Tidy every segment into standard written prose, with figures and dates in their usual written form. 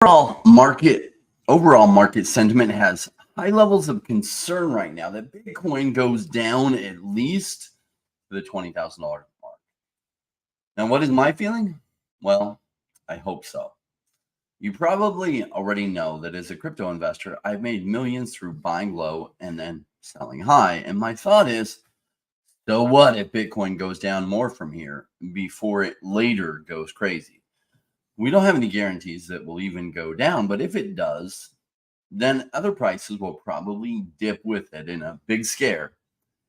Overall market sentiment has high levels of concern right now that Bitcoin goes down at least to the $20,000 mark. Now, what is my feeling? Well, I hope so. You probably already know that as a crypto investor, I've made millions through buying low and then selling high. And my thought is, so what if Bitcoin goes down more from here before it later goes crazy? We don't have any guarantees that will even go down, but if it does, then other prices will probably dip with it in a big scare.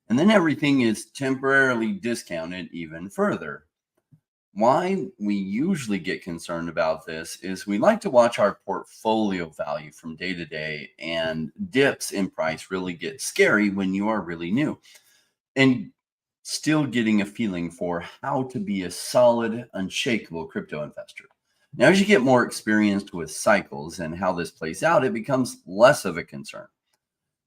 And then everything is temporarily discounted even further. Why we usually get concerned about this is we like to watch our portfolio value from day to day, and dips in price really get scary when you are really new and still getting a feeling for how to be a solid, unshakable crypto investor. Now, as you get more experienced with cycles and how this plays out, it becomes less of a concern.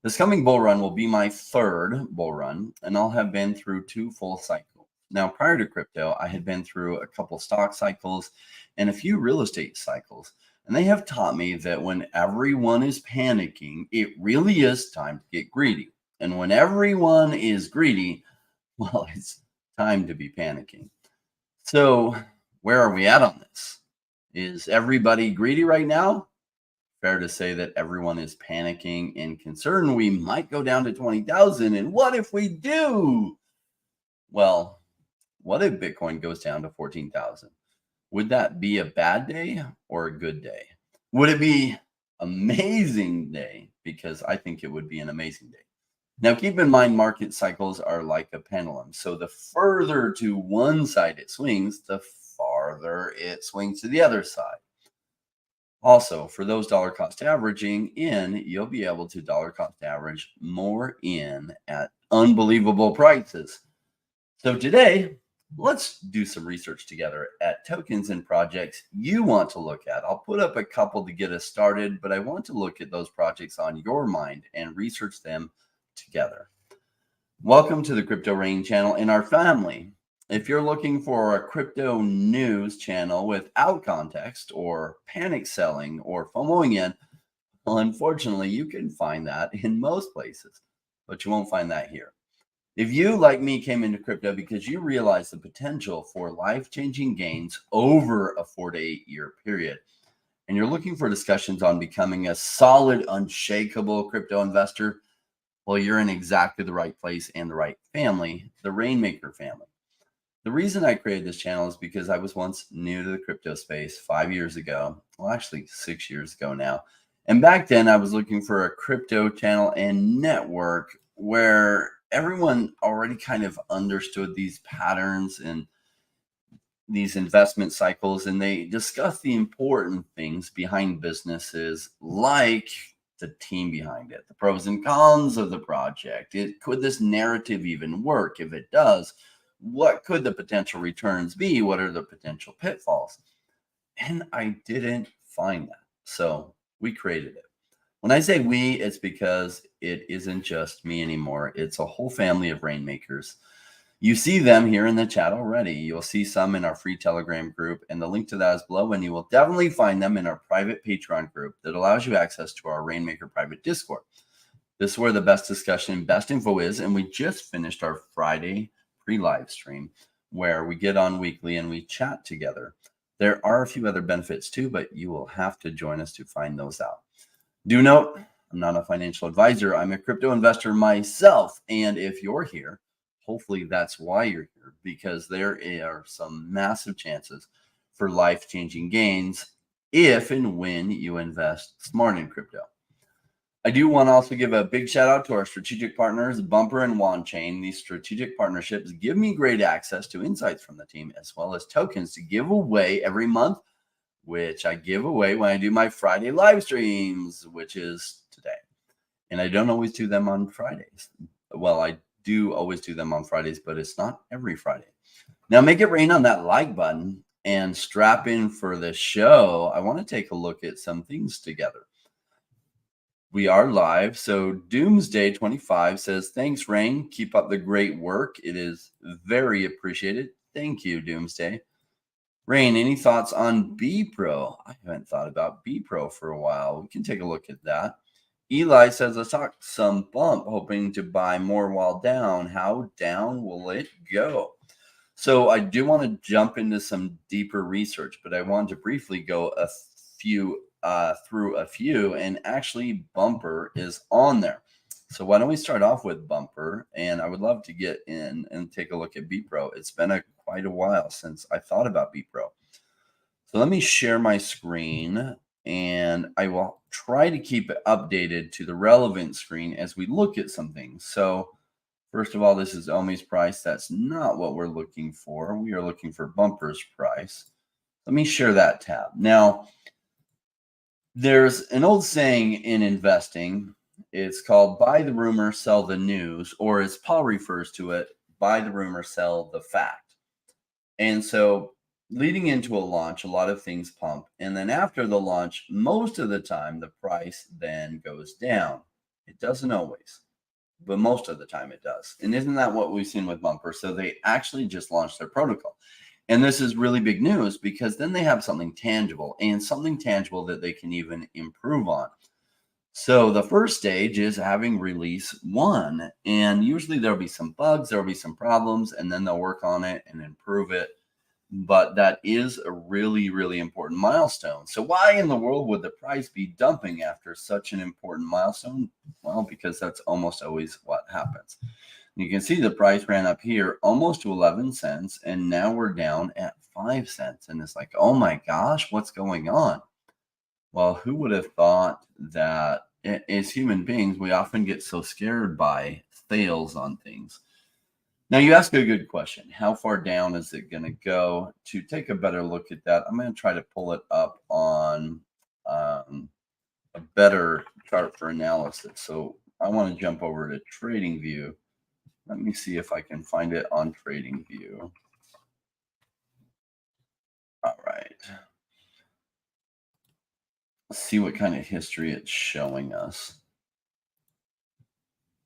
This coming bull run will be my third bull run, and I'll have been through 2 full cycles. Now, prior to crypto, I had been through a couple stock cycles and a few real estate cycles, and they have taught me that when everyone is panicking, it really is time to get greedy. And when everyone is greedy, well, it's time to be panicking. So where are we at on this? Is everybody greedy right now? Fair to say that everyone is panicking and concerned we might go down to 20,000. And what if we do? Well, what if Bitcoin goes down to 14,000? Would that be a bad day or a good day? Would it be amazing day? Because I think it would be an amazing day. Now, keep in mind, market cycles are like a pendulum. So the further to one side it swings, the farther it swings to the other side. Also, for those dollar cost averaging in, you'll be able to dollar cost average more in at unbelievable prices. So today, let's do some research together at tokens and projects you want to look at. I'll put up a couple to get us started, but I want to look at those projects on your mind and research them together. Welcome to the Crypto Rain channel and our family. If you're looking for a crypto news channel without context or panic selling or FOMOing in, well, unfortunately, you can find that in most places, but you won't find that here. If you, like me, came into crypto because you realize the potential for life-changing gains over a 4 to 8 year period, and you're looking for discussions on becoming a solid, unshakable crypto investor, well, you're in exactly the right place and the right family, the Rainmaker family. The reason I created this channel is because I was once new to the crypto space 5 years ago. Well, actually 6 years ago now. And back then I was looking for a crypto channel and network where everyone already kind of understood these patterns and these investment cycles, and they discuss the important things behind businesses, like the team behind it, the pros and cons of the project. Could this narrative even work? If it does, what could the potential returns be? What are the potential pitfalls? And I didn't find that. So we created it. When I say we, it's because it isn't just me anymore. It's a whole family of Rainmakers. You see them here in the chat already. You'll see some in our free Telegram group, and the link to that is below. And you will definitely find them in our private Patreon group that allows you access to our Rainmaker private Discord. This is where the best discussion and best info is. And we just finished our Friday pre-live stream where we get on weekly and we chat together. There are a few other benefits too, but you will have to join us to find those out. Do note, I'm not a financial advisor. I'm a crypto investor myself. And if you're here, hopefully that's why you're here, because there are some massive chances for life-changing gains if and when you invest smart in crypto. I do want to also give a big shout out to our strategic partners, Bumper and WanChain. These strategic partnerships give me great access to insights from the team, as well as tokens to give away every month, which I give away when I do my Friday live streams, which is today. And I don't always do them on Fridays. Well, I do always do them on Fridays, but it's not every Friday. Now make it rain on that like button and strap in for the show. I want to take a look at some things together. We are live. So Doomsday 25 says, thanks, Rain. Keep up the great work. It is very appreciated. Thank you, Doomsday. Rain, any thoughts on B Pro? I haven't thought about B Pro for a while. We can take a look at that. Eli says, let's talk some bump, hoping to buy more while down. How down will it go? So I do want to jump into some deeper research, but I want to briefly go through a few, and actually Bumper is on there. So why don't we start off with Bumper? And I would love to get in and take a look at B Pro. It's been quite a while since I thought about B Pro. So let me share my screen, and I will try to keep it updated to the relevant screen as we look at some things. So first of all, this is Omi's price. That's not what we're looking for. We are looking for Bumper's price. Let me share that tab. Now, there's an old saying in investing. It's called buy the rumor, sell the news, or as Paul refers to it, buy the rumor, sell the fact. And so leading into a launch, a lot of things pump. And then after the launch, most of the time, the price then goes down. It doesn't always, but most of the time it does. And isn't that what we've seen with Bumper? So they actually just launched their protocol. And this is really big news because then they have something tangible, and something tangible that they can even improve on. So the first stage is having release 1. And usually there'll be some bugs, there'll be some problems, and then they'll work on it and improve it. But that is a really, really important milestone. So why in the world would the price be dumping after such an important milestone? Well, because that's almost always what happens. You can see the price ran up here almost to 11 cents, and now we're down at 5 cents. And it's like, oh my gosh, what's going on? Well, who would have thought that as human beings, we often get so scared by sales on things. Now, you ask a good question. How far down is it going to go? To take a better look at that, I'm going to try to pull it up on a better chart for analysis. So I want to jump over to TradingView. Let me see if I can find it on TradingView. All right. Let's see what kind of history it's showing us.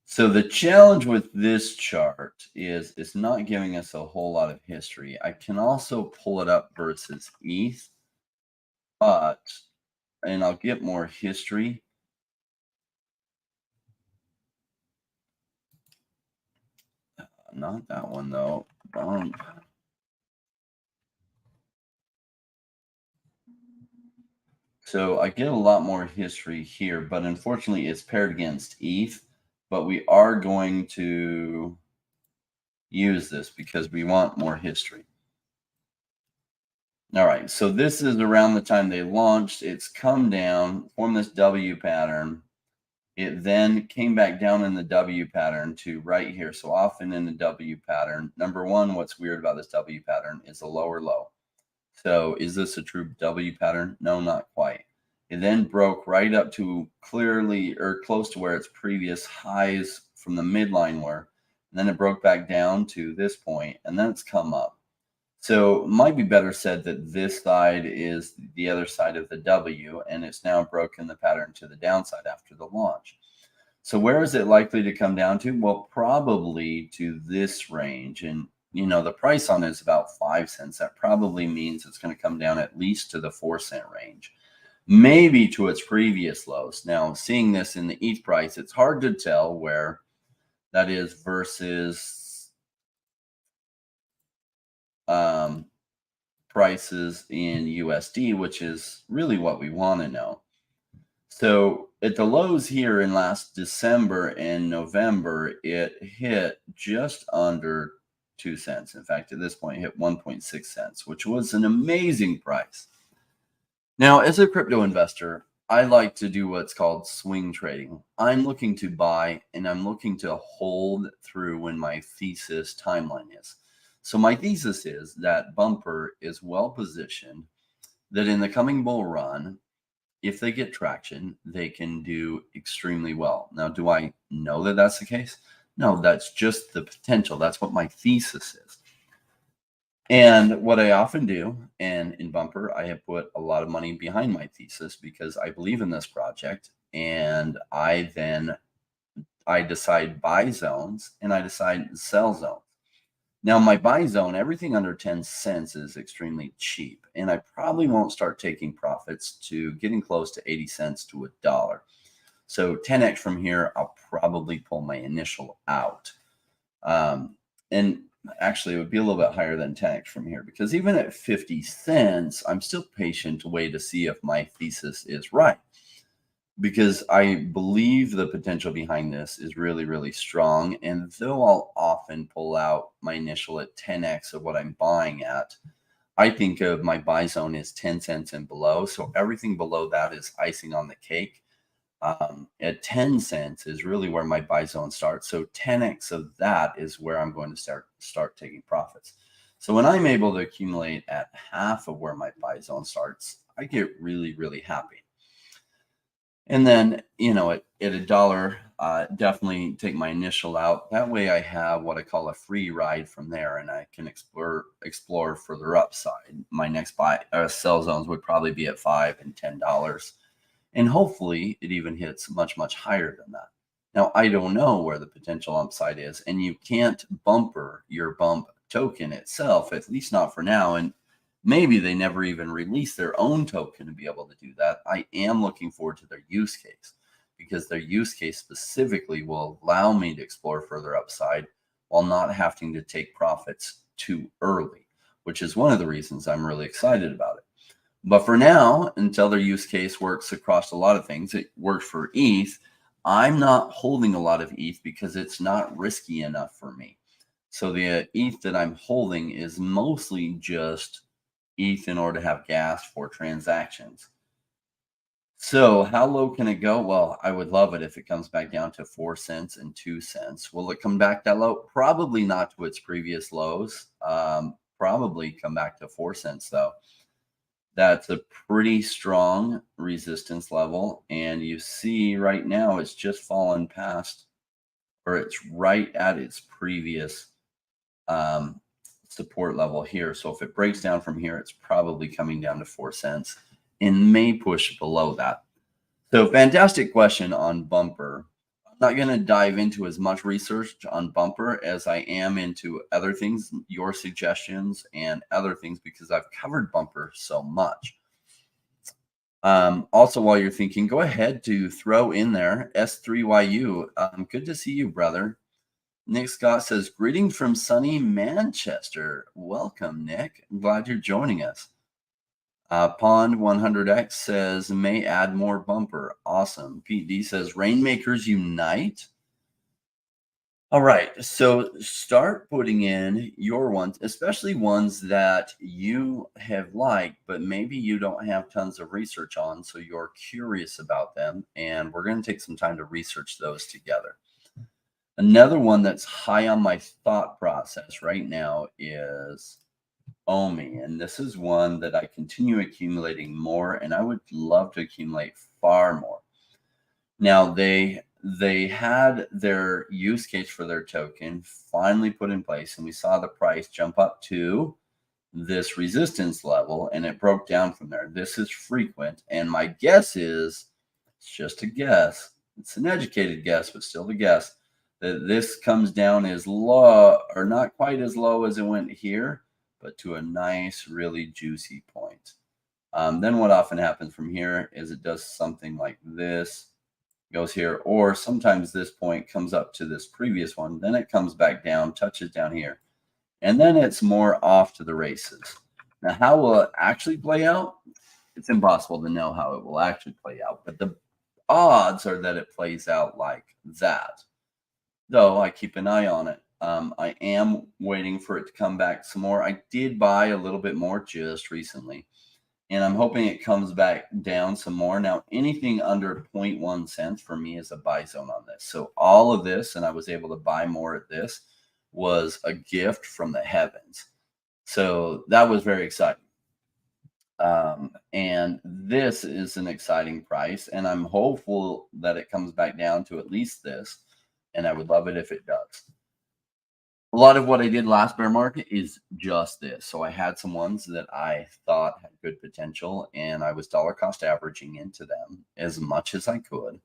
So the challenge with this chart is it's not giving us a whole lot of history. I can also pull it up versus ETH, and I'll get more history. Not that one though. So I get a lot more history here, but unfortunately it's paired against ETH. But we are going to use this because we want more history. All right, so this is around the time they launched. It's come down, formed this W pattern. It then came back down in the W pattern to right here. So often in the W pattern, number one, what's weird about this W pattern is a lower low. So is this a true W pattern? No, not quite. It then broke right up to clearly or close to where its previous highs from the midline were. And then it broke back down to this point, and then it's come up. So it might be better said that this side is the other side of the W, and it's now broken the pattern to the downside after the launch. So where is it likely to come down to? Well, probably to this range. And, you know, the price on it is about 5 cents. That probably means it's going to come down at least to the 4-cent range, maybe to its previous lows. Now, seeing this in the ETH price, it's hard to tell where that is versus prices in USD, which is really what we want to know. So at the lows here in last December and November, it hit just under 2 cents. In fact, at this point, it hit 1.6 cents, which was an amazing price. Now, as a crypto investor, I like to do what's called swing trading. I'm looking to buy and I'm looking to hold through when my thesis timeline is. So my thesis is that Bumper is well positioned, that in the coming bull run, if they get traction, they can do extremely well. Now, do I know that that's the case? No, that's just the potential. That's what my thesis is. And what I often do, and in Bumper, I have put a lot of money behind my thesis because I believe in this project. And I decide buy zones and I decide sell zones. Now, my buy zone, everything under 10 cents is extremely cheap, and I probably won't start taking profits to getting close to 80 cents to a dollar. So 10x from here, I'll probably pull my initial out. And actually, it would be a little bit higher than 10x from here, because even at 50 cents, I'm still patient to wait to see if my thesis is right, because I believe the potential behind this is really, really strong. And though I'll often pull out my initial at 10x of what I'm buying at, I think of my buy zone as 10 cents and below. So everything below that is icing on the cake. At 10 cents is really where my buy zone starts. So 10x of that is where I'm going to start taking profits. So when I'm able to accumulate at half of where my buy zone starts, I get really, really happy. And then, at a dollar, definitely take my initial out. That way I have what I call a free ride from there, and I can explore further upside. My next buy sell zones would probably be at $5 and $10. And hopefully it even hits much, much higher than that. Now, I don't know where the potential upside is, and you can't bumper your bump token itself, at least not for now. And maybe they never even release their own token to be able to do that. I am looking forward to their use case, because their use case specifically will allow me to explore further upside while not having to take profits too early, which is one of the reasons I'm really excited about it. But for now, until their use case works across a lot of things, it works for ETH. I'm not holding a lot of ETH because it's not risky enough for me. So the ETH that I'm holding is mostly just ETH in order to have gas for transactions. So how low can it go? Well, I would love it if it comes back down to 4 cents and 2 cents. Will it come back that low? Probably not to its previous lows. Probably come back to 4 cents though. That's a pretty strong resistance level. And you see right now it's just fallen past, or it's right at its previous support level here. So if it breaks down from here, it's probably coming down to 4 cents and may push below that. So fantastic question on Bumper. I'm not going to dive into as much research on Bumper as I am into other things, your suggestions and other things, because I've covered Bumper so much. Also, while you're thinking, go ahead to throw in there S3YU. Good to see you, brother. Nick Scott says, greetings from sunny Manchester. Welcome, Nick. I'm glad you're joining us. Pond 100X says, may add more Bumper. Awesome. Pete D says, Rainmakers Unite. All right, so start putting in your ones, especially ones that you have liked, but maybe you don't have tons of research on, so you're curious about them, and we're going to take some time to research those together. Another one that's high on my thought process right now is Omi, and this is one that I continue accumulating more, and I would love to accumulate far more. Now, they had their use case for their token finally put in place, and we saw the price jump up to this resistance level, and it broke down from there. This is frequent, and my guess is, it's just a guess, it's an educated guess, but still a guess, that this comes down as low, or not quite as low as it went here, but to a nice, really juicy point. Then what often happens from here is it does something like this, goes here, or sometimes this point comes up to this previous one, then it comes back down, touches down here, and then it's more off to the races. Now, how will it actually play out? It's impossible to know how it will actually play out, but the odds are that it plays out like that. Though I keep an eye on it. I am waiting for it to come back some more. I did buy a little bit more just recently, and I'm hoping it comes back down some more. Now, anything under 0.1 cents for me is a buy zone on this. So all of this, and I was able to buy more at this, was a gift from the heavens. So that was very exciting. And this is an exciting price, and I'm hopeful that it comes back down to at least this, and I would love it if it does. A lot of what I did last bear market is just this. So I had some ones that I thought had good potential, and I was dollar cost averaging into them as much as I could.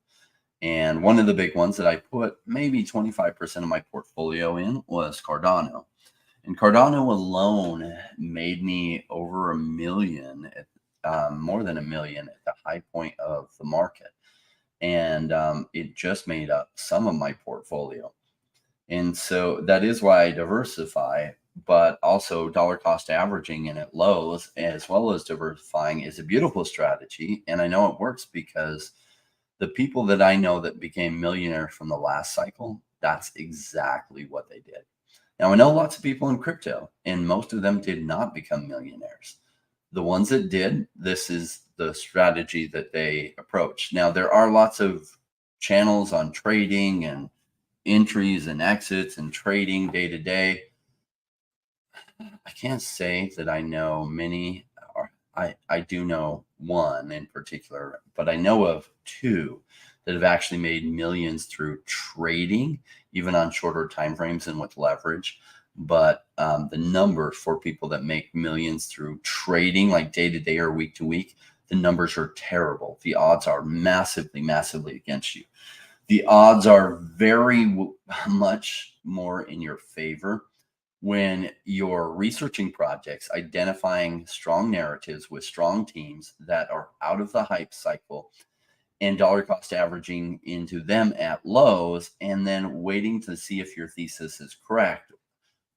And one of the big ones that I put maybe 25% of my portfolio in was Cardano. And Cardano alone made me over a million, more than a million at the high point of the market. And it just made up some of my portfolio. And so that is why I diversify, but also dollar cost averaging in at lows as well as diversifying is a beautiful strategy. And I know it works because the people that I know that became millionaires from the last cycle, that's exactly what they did. Now, I know lots of people in crypto, and most of them did not become millionaires. The ones that did, this is the strategy that they approach. Now, there are lots of channels on trading and entries and exits and trading day to day. I can't say that I know many, or I do know one in particular, but I know of two that have actually made millions through trading, even on shorter time frames and with leverage. But the numbers for people that make millions through trading, like day to day or week to week, the numbers are terrible. The odds are massively, massively against you. The odds are very much more in your favor when you're researching projects, identifying strong narratives with strong teams that are out of the hype cycle, and dollar cost averaging into them at lows, and then waiting to see if your thesis is correct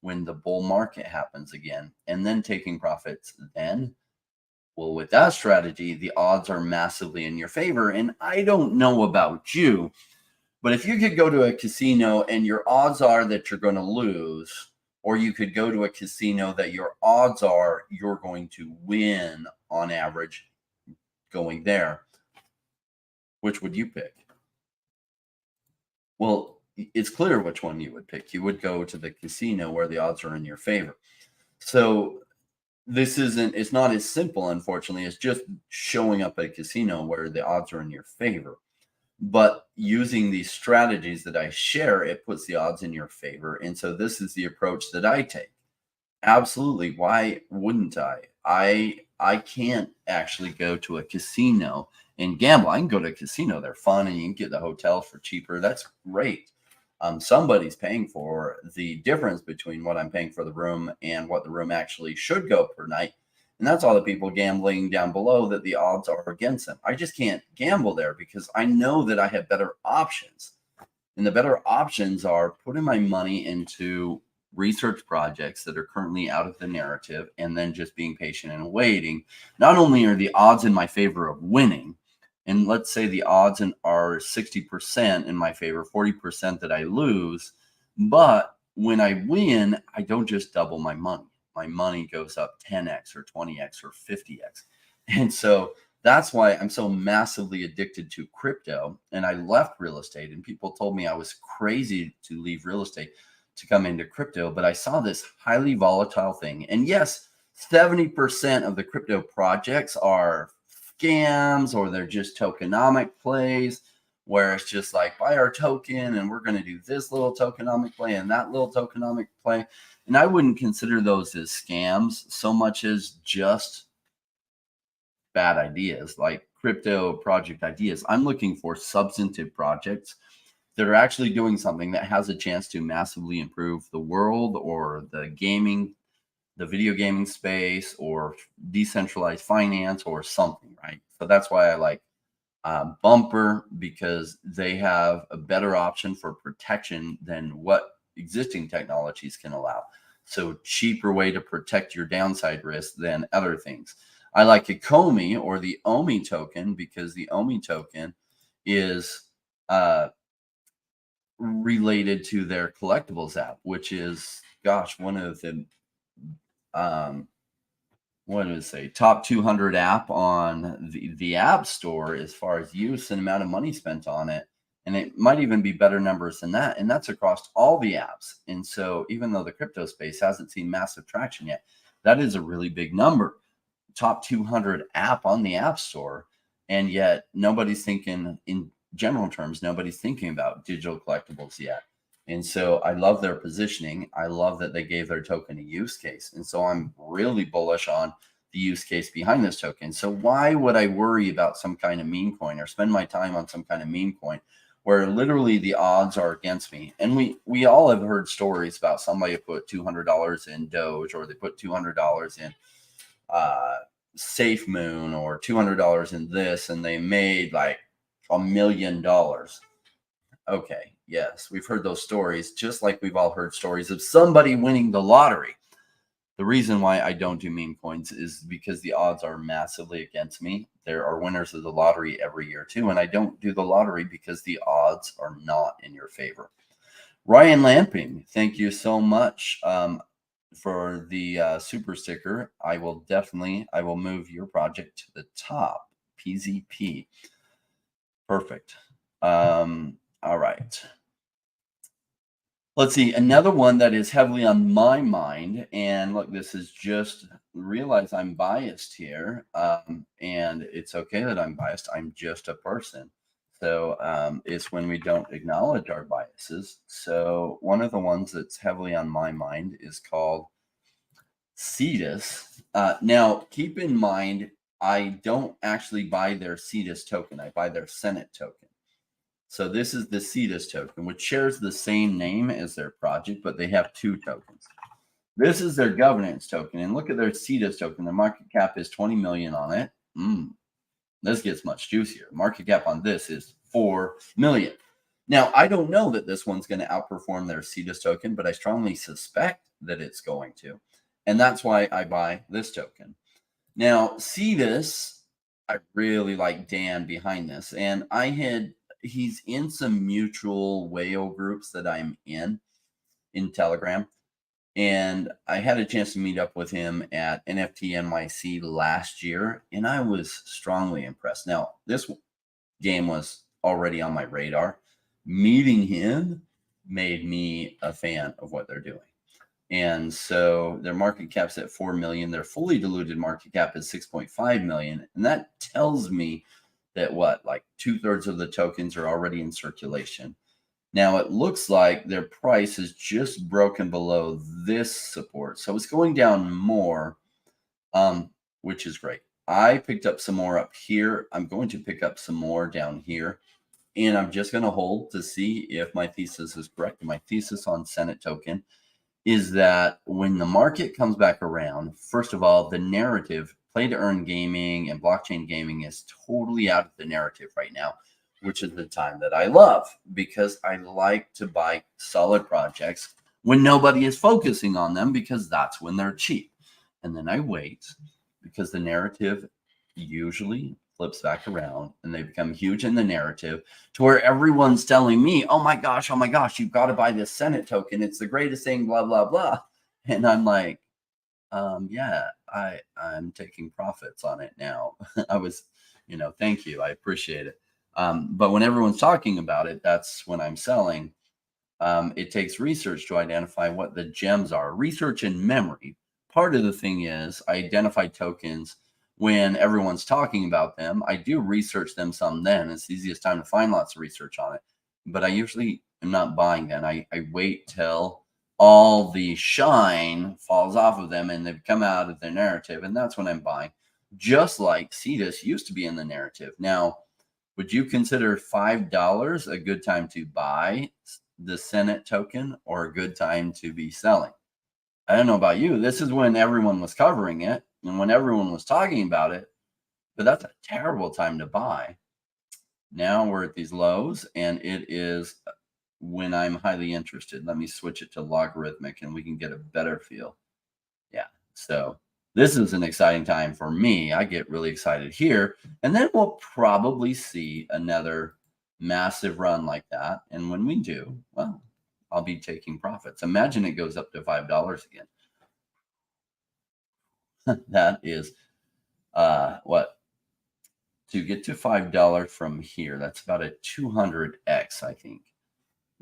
when the bull market happens again, and then taking profits then. Well, with that strategy, the odds are massively in your favor. And I don't know about you, but if you could go to a casino and your odds are that you're going to lose, or you could go to a casino that your odds are you're going to win on average going there, which would you pick? Well, it's clear which one you would pick. You would go to the casino where the odds are in your favor. So it's not as simple, unfortunately, as just showing up at a casino where the odds are in your favor. But using these strategies that I share, it puts the odds in your favor. And so this is the approach that I take. Absolutely. Why wouldn't I? I can't actually go to a casino and gamble. I can go to a casino. They're fun and you can get the hotel for cheaper. That's great. Somebody's paying for the difference between what I'm paying for the room and what the room actually should go per night. And that's all the people gambling down below that the odds are against them. I just can't gamble there because I know that I have better options. And the better options are putting my money into research projects that are currently out of the narrative and then just being patient and waiting. Not only are the odds in my favor of winning, and let's say the odds are 60% in my favor, 40% that I lose, but when I win, I don't just double my money. My money goes up 10x or 20x or 50x. And so that's why I'm so massively addicted to crypto. And I left real estate, and people told me I was crazy to leave real estate to come into crypto. But I saw this highly volatile thing. And yes, 70% of the crypto projects are scams, or they're just tokenomic plays where it's just like buy our token and we're going to do this little tokenomic play and that little tokenomic play. And I wouldn't consider those as scams so much as just bad ideas, like crypto project ideas. I'm looking for substantive projects that are actually doing something that has a chance to massively improve the world or the video gaming space or decentralized finance or something, right? So that's why I like Bumper, because they have a better option for protection than what existing technologies can allow. So cheaper way to protect your downside risk than other things. I like Kucoin, or the Omi token, because the Omi token is related to their collectibles app, which is, gosh, one of the what did it say? Top 200 app on the App Store as far as use and amount of money spent on it. And it might even be better numbers than that. And that's across all the apps. And so even though the crypto space hasn't seen massive traction yet, that is a really big number. Top 200 app on the App Store. And yet nobody's thinking, in general terms, nobody's thinking about digital collectibles yet. And so I love their positioning. I love that they gave their token a use case. And so I'm really bullish on the use case behind this token. So why would I worry about some kind of meme coin or spend my time on some kind of meme coin where literally the odds are against me. And we all have heard stories about somebody put $200 in Doge, or they put $200 in Safe Moon, or $200 in this, and they made like $1 million. Okay, yes, we've heard those stories, just like we've all heard stories of somebody winning the lottery. The reason why I don't do meme coins is because the odds are massively against me. There are winners of the lottery every year too, and I don't do the lottery because the odds are not in your favor. Ryan Lamping, thank you so much for the super sticker. I will move your project to the top. PZP. Perfect. All right. Let's see, another one that is heavily on my mind, and look, this is just, realize I'm biased here, and it's okay that I'm biased. I'm just a person. So it's when we don't acknowledge our biases. So one of the ones that's heavily on my mind is called Cetus. Now, keep in mind, I don't actually buy their Cetus token. I buy their Senate token. So this is the Cetus token, which shares the same name as their project, but they have two tokens. This is their governance token, and look at their Cetus token. The market cap is 20 million on it. This gets much juicier. Market cap on this is 4 million. Now, I don't know that this one's going to outperform their Cetus token, but I strongly suspect that it's going to, and that's why I buy this token. Now, Cetus, I really like Dan behind this, and he's in some mutual whale groups that I'm in Telegram. And I had a chance to meet up with him at NFT NYC last year, and I was strongly impressed. Now, this game was already on my radar. Meeting him made me a fan of what they're doing. And so their market cap's at 4 million. Their fully diluted market cap is 6.5 million. And that tells me that like 2/3 of the tokens are already in circulation. Now it looks like their price is just broken below this support. So it's going down more, which is great. I picked up some more up here. I'm going to pick up some more down here. And I'm just going to hold to see if my thesis is correct. My thesis on Senate token is that when the market comes back around, first of all, the narrative, play to earn gaming and blockchain gaming, is totally out of the narrative right now, which is the time that I love, because I like to buy solid projects when nobody is focusing on them, because that's when they're cheap. And then I wait, because the narrative usually flips back around and they become huge in the narrative to where everyone's telling me, oh my gosh, you've got to buy this Senate token. It's the greatest thing, blah, blah, blah. And I'm like, yeah, I'm taking profits on it now. I was, thank you. I appreciate it. But when everyone's talking about it, that's when I'm selling. It takes research to identify what the gems are. Research and memory. Part of the thing is I identify tokens when everyone's talking about them. I do research them some then. It's the easiest time to find lots of research on it. But I usually am not buying then. I wait till all the shine falls off of them and they've come out of their narrative. And that's when I'm buying. Just like Cetus used to be in the narrative. Now, would you consider $5 a good time to buy the Senate token, or a good time to be selling? I don't know about you. This is when everyone was covering it and when everyone was talking about it, but that's a terrible time to buy. Now we're at these lows, and it is when I'm highly interested. Let me switch it to logarithmic and we can get a better feel. Yeah. So this is an exciting time for me. I get really excited here. And then we'll probably see another massive run like that. And when we do, well, I'll be taking profits. Imagine it goes up to $5 again. That is what? To get to $5 from here, that's about a 200x, I think.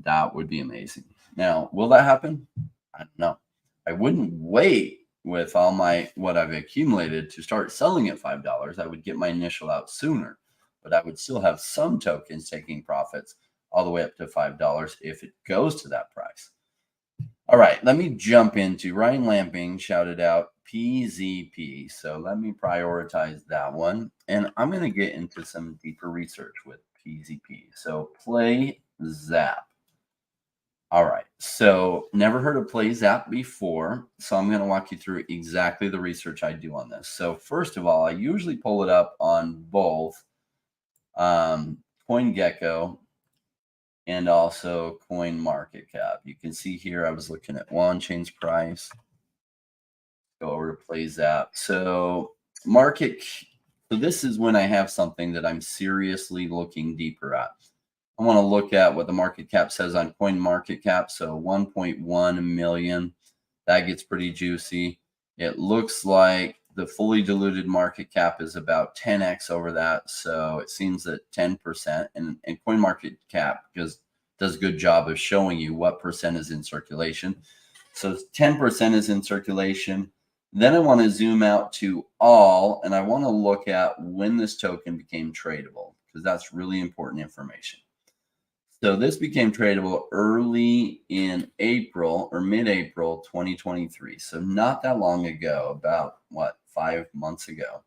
That would be amazing. Now, will that happen? I don't know. I wouldn't wait with all what I've accumulated to start selling at $5. I would get my initial out sooner, but I would still have some tokens taking profits all the way up to $5 if it goes to that price. All right, let me jump into Ryan Lamping shouted out PZP. So let me prioritize that one. And I'm going to get into some deeper research with PZP. So Playsap. All right. So never heard of Playsap before. So I'm going to walk you through exactly the research I do on this. So first of all, I usually pull it up on both CoinGecko and also CoinMarketCap. You can see here I was looking at one, change price. Go over to Playsap. So this is when I have something that I'm seriously looking deeper at. I want to look at what the market cap says on CoinMarketCap. So 1.1 million. That gets pretty juicy. It looks like the fully diluted market cap is about 10x over that. So it seems that 10%, and CoinMarketCap does a good job of showing you what percent is in circulation. So 10% is in circulation. Then I want to zoom out to all, and I want to look at when this token became tradable, because that's really important information. So this became tradable early in April or mid-April 2023. So not that long ago, about 5 months ago.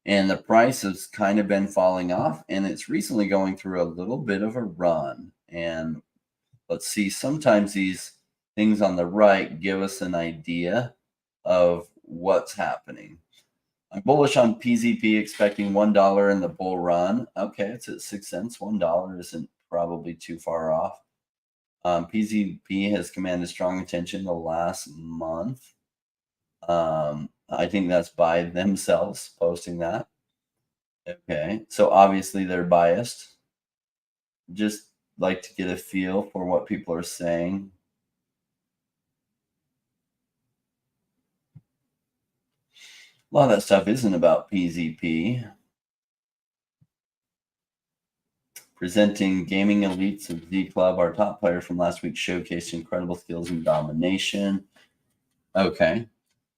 And the price has kind of been falling off, and it's recently going through a little bit of a run. And let's see, sometimes these things on the right give us an idea of what's happening. I'm bullish on PZP, expecting $1 in the bull run. Okay, it's at 6 cents. $1 isn't probably too far off. PZP has commanded strong attention the last month. I think that's by themselves posting that. Okay, so obviously they're biased. Just like to get a feel for what people are saying. A lot of that stuff isn't about PZP. Presenting gaming elites of Z Club, our top player from last week showcased incredible skills and domination. Okay.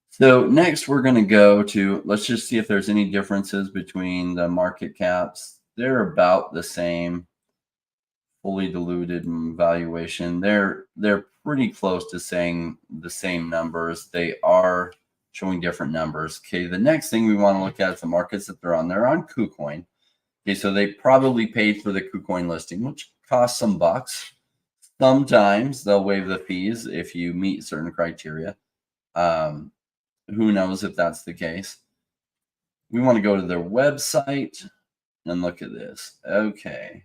So next we're going to go to, let's just see if there's any differences between the market caps. They're about the same. Fully diluted valuation. They're pretty close to saying the same numbers. They are showing different numbers. Okay, the next thing we want to look at is the markets that they're on. They're on Kucoin. Okay, so they probably paid for the Kucoin listing, which costs some bucks. Sometimes they'll waive the fees if you meet certain criteria. Who knows if that's the case? We want to go to their website and look at this. Okay.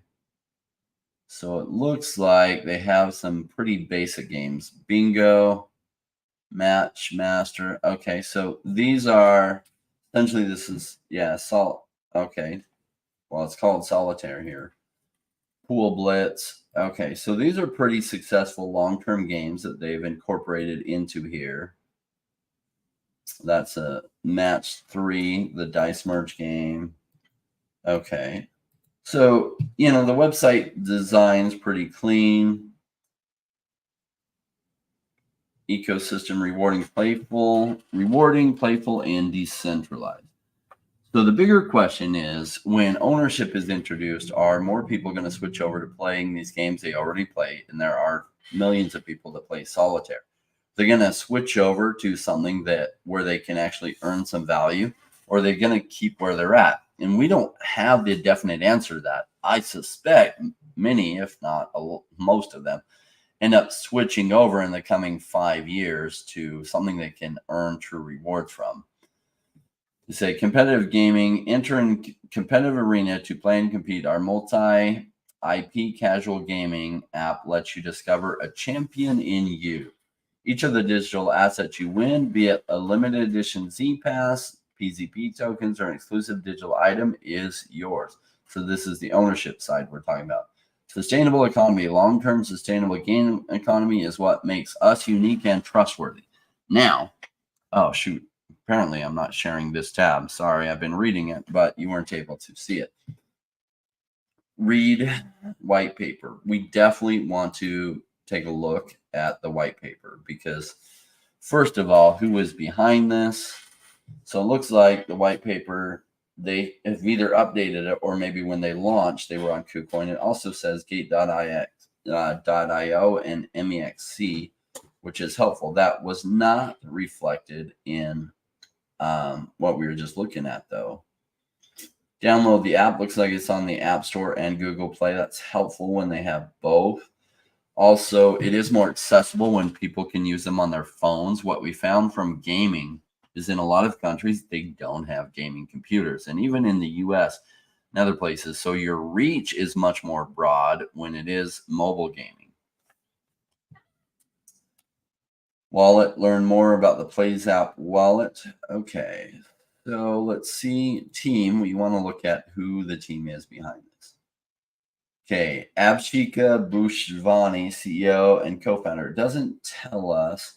So it looks like they have some pretty basic games. Bingo, Match Master. Okay, so these are essentially, this is, okay. Well, it's called Solitaire here. Pool Blitz. Okay, so these are pretty successful long-term games that they've incorporated into here. That's a Match 3, the Dice Merge game. Okay. So, the website design's pretty clean. Ecosystem rewarding, playful, and decentralized. So the bigger question is, when ownership is introduced, are more people going to switch over to playing these games they already play? And there are millions of people that play solitaire. They're going to switch over to something where they can actually earn some value, or they're going to keep where they're at. And we don't have the definite answer to that. I suspect many, if not most of them, end up switching over in the coming 5 years to something they can earn true rewards from. They say competitive gaming, enter in competitive arena to play and compete. Our multi-IP casual gaming app lets you discover a champion in you. Each of the digital assets you win, be it a limited edition Z Pass, PZP tokens, or an exclusive digital item, is yours. So this is the ownership side we're talking about. Sustainable economy, long-term sustainable game economy is what makes us unique and trustworthy. Now, oh shoot, apparently I'm not sharing this tab. Sorry, I've been reading it, but you weren't able to see it. Read white paper. We definitely want to take a look at the white paper because, first of all, who is behind this? So it looks like the white paper, they have either updated it or maybe when they launched, they were on KuCoin. It also says Gate.io and MEXC, which is helpful. That was not reflected in what we were just looking at, though. Download the app. Looks like it's on the App Store and Google Play. That's helpful when they have both. Also, it is more accessible when people can use them on their phones. What we found from gaming is in a lot of countries, they don't have gaming computers. And even in the US and other places. So your reach is much more broad when it is mobile gaming. Wallet, learn more about the Playsap wallet. Okay, so let's see. Team, we want to look at who the team is behind this. Okay, Abhishek Bushvani, CEO and co-founder. It doesn't tell us.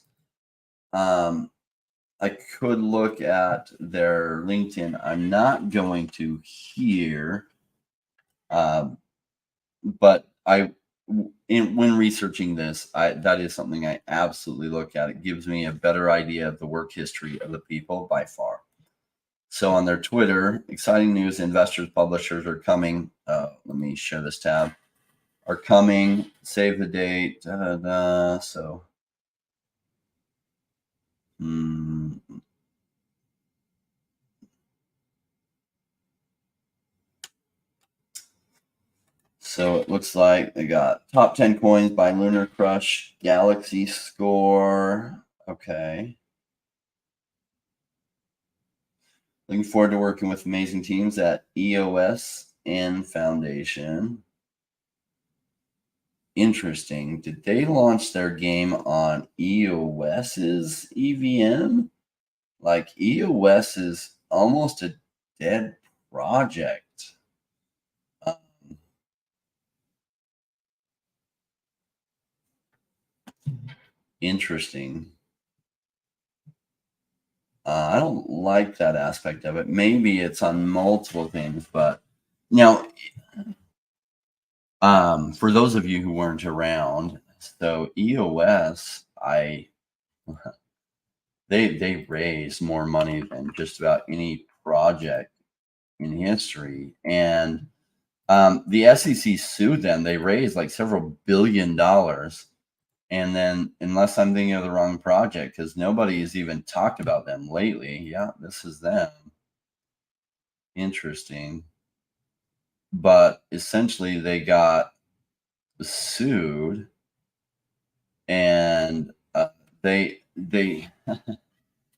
I could look at their LinkedIn. I'm not going to here, but when researching this, that is something I absolutely look at. It gives me a better idea of the work history of the people by far. So on their Twitter, exciting news: investors, publishers are coming. Let me share this tab. Are coming. Save the date. So. So it looks like they got top 10 coins by Lunar Crush, Galaxy Score. Okay. Looking forward to working with amazing teams at EOS and Foundation. Interesting. Did they launch their game on EOS's EVM? Like EOS is almost a dead project. Interesting. I don't like that aspect of it. Maybe it's on multiple things, but now, for those of you who weren't around, so EOS, they raised more money than just about any project in history, and the SEC sued them. They raised like several $billion. And then, unless I'm thinking of the wrong project, because nobody has even talked about them lately. Yeah, this is them. Interesting. But essentially, they got sued, and they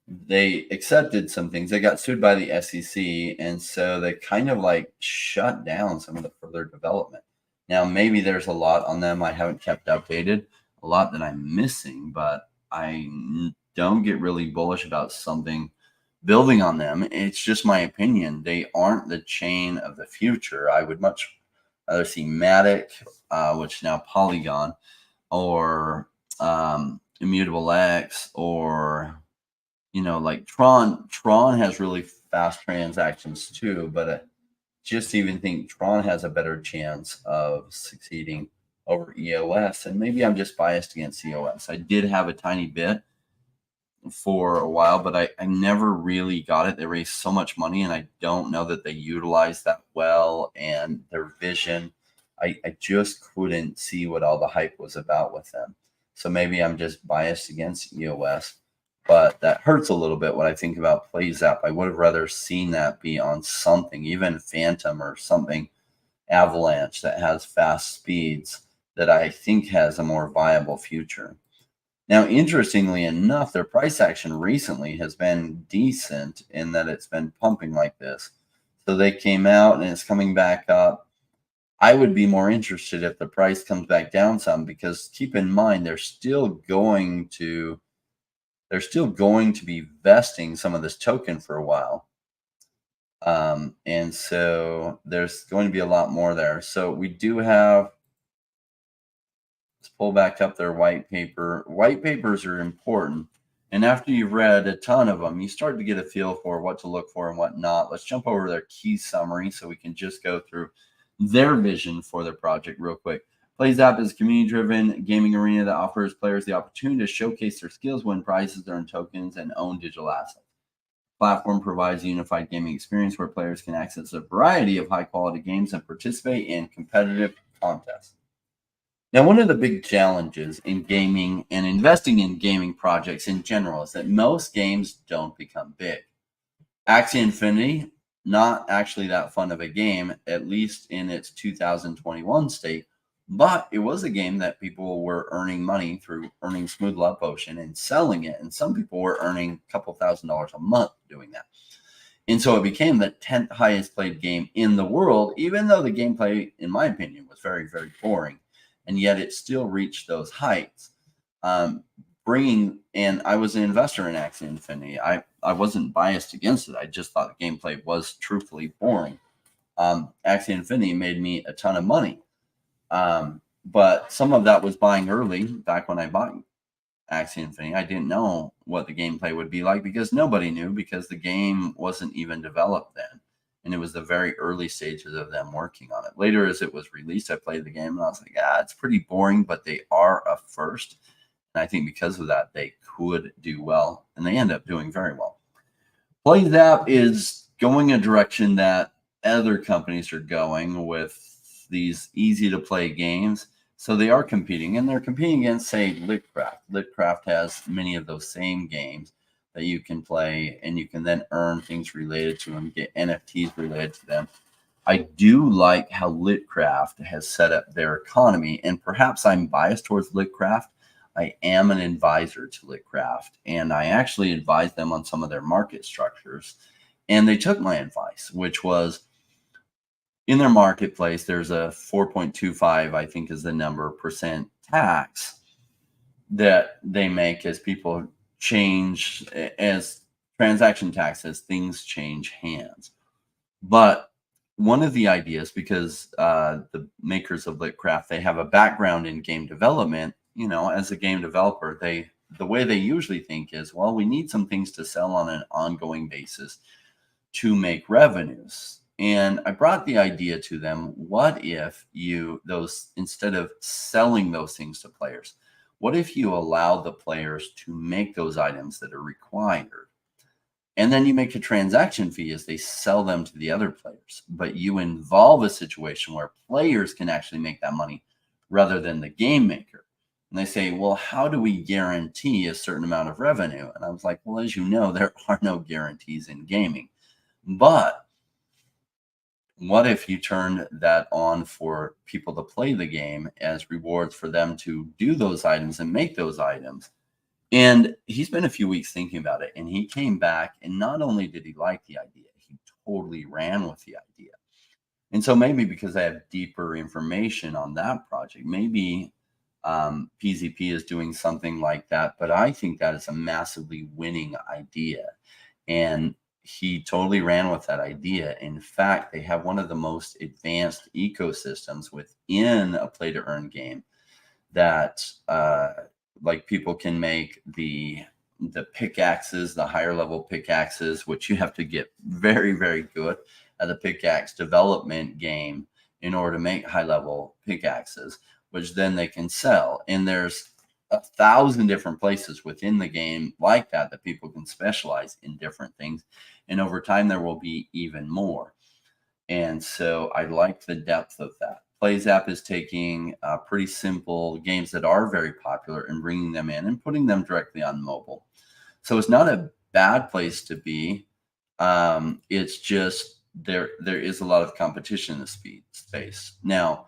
they accepted some things. They got sued by the SEC, and so they kind of like shut down some of the further development. Now, maybe there's a lot on them I haven't kept updated, a lot that I'm missing, but I don't get really bullish about something building on them. It's just my opinion. They aren't the chain of the future. I would much rather see Matic, which is now Polygon, or Immutable X, or like Tron. Tron has really fast transactions too, but just even think Tron has a better chance of succeeding over EOS. And maybe I'm just biased against EOS. I did have a tiny bit for a while, but I never really got it. They raised so much money, and I don't know that they utilized that well. And their vision, I just couldn't see what all the hype was about with them. So maybe I'm just biased against EOS. But that hurts a little bit when I think about Playsap. I would have rather seen that be on something, even Phantom or something, Avalanche, that has fast speeds, that I think has a more viable future. Now, interestingly enough, their price action recently has been decent in that it's been pumping like this. So they came out and it's coming back up. I would be more interested if the price comes back down some, because keep in mind, they're still going to be vesting some of this token for a while. And so there's going to be a lot more there. So we do have, let's pull back up their white paper. White papers are important. And after you've read a ton of them, you start to get a feel for what to look for and what not. Let's jump over their key summary so we can just go through their vision for their project real quick. Playsap is a community-driven gaming arena that offers players the opportunity to showcase their skills, win prizes, earn tokens, and own digital assets. The platform provides a unified gaming experience where players can access a variety of high-quality games and participate in competitive contests. Now, one of the big challenges in gaming and investing in gaming projects in general is that most games don't become big. Axie Infinity not actually that fun of a game, at least in its 2021 state. But it was a game that people were earning money through earning Smooth Love Potion and selling it. And some people were earning a couple $1,000s a month doing that. And so it became the 10th highest played game in the world, even though the gameplay, in my opinion, was very, very boring. And yet it still reached those heights. And I was an investor in Axie Infinity. I wasn't biased against it. I just thought the gameplay was truthfully boring. Axie Infinity made me a ton of money. But some of that was buying early back when I bought Axie Infinity. I didn't know what the gameplay would be like because nobody knew, because the game wasn't even developed then. And it was the very early stages of them working on it. Later, as it was released, I played the game and I was like, it's pretty boring, but they are a first. And I think because of that, they could do well, and they end up doing very well. Playsap is going a direction that other companies are going with these easy to play games. So they are competing, and they're competing against, say, Litcraft. Litcraft has many of those same games that you can play, and you can then earn things related to them, get NFTs related to them. I do like how Litcraft has set up their economy, and perhaps I'm biased towards Litcraft. I am an advisor to Litcraft, and I actually advised them on some of their market structures, and they took my advice, which was, in their marketplace, there's a 4.25, I think is the number, percent tax that they make as people change, as transaction tax, as things change hands. But one of the ideas, because the makers of Litcraft, they have a background in game development, as a game developer, the way they usually think is, well, we need some things to sell on an ongoing basis to make revenues. And I brought the idea to them, what if instead of selling those things to players, what if you allow the players to make those items that are required? And then you make a transaction fee as they sell them to the other players. But you involve a situation where players can actually make that money rather than the game maker. And they say, well, how do we guarantee a certain amount of revenue? And I was like, well, as you know, there are no guarantees in gaming. But what if you turn that on for people to play the game as rewards for them to do those items and make those items? And he spent a few weeks thinking about it, and he came back, and not only did he like the idea, he totally ran with the idea. And so maybe because I have deeper information on that project, maybe PZP is doing something like that, but I think that is a massively winning idea. And he totally ran with that idea. In fact, they have one of the most advanced ecosystems within a play to earn game that like people can make the pickaxes, the higher level pickaxes, which you have to get very, very good at the pickaxe development game in order to make high level pickaxes, which then they can sell. And there's 1,000 different places within the game like that people can specialize in different things. And over time, there will be even more. And so I like the depth of that. Playsap is taking pretty simple games that are very popular and bringing them in and putting them directly on mobile. So it's not a bad place to be. It's just there is a lot of competition in the space. Now,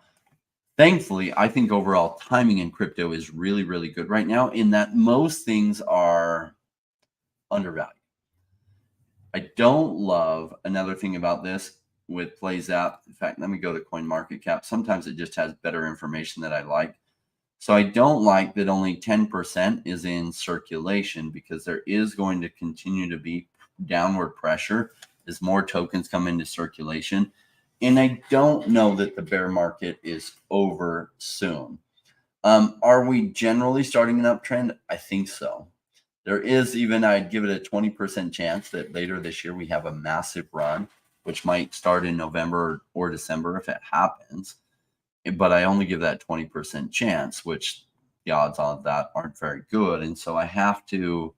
thankfully, I think overall timing in crypto is really, really good right now, in that most things are undervalued. I don't love another thing about this with Playsap. In fact, let me go to CoinMarketCap. Sometimes it just has better information that I like. So I don't like that only 10% is in circulation, because there is going to continue to be downward pressure as more tokens come into circulation. And I don't know that the bear market is over soon. Are we generally starting an uptrend? I think so. There is even, I'd give it a 20% chance that later this year we have a massive run, which might start in November or December if it happens. But I only give that 20% chance, which the odds on that aren't very good. And so I have to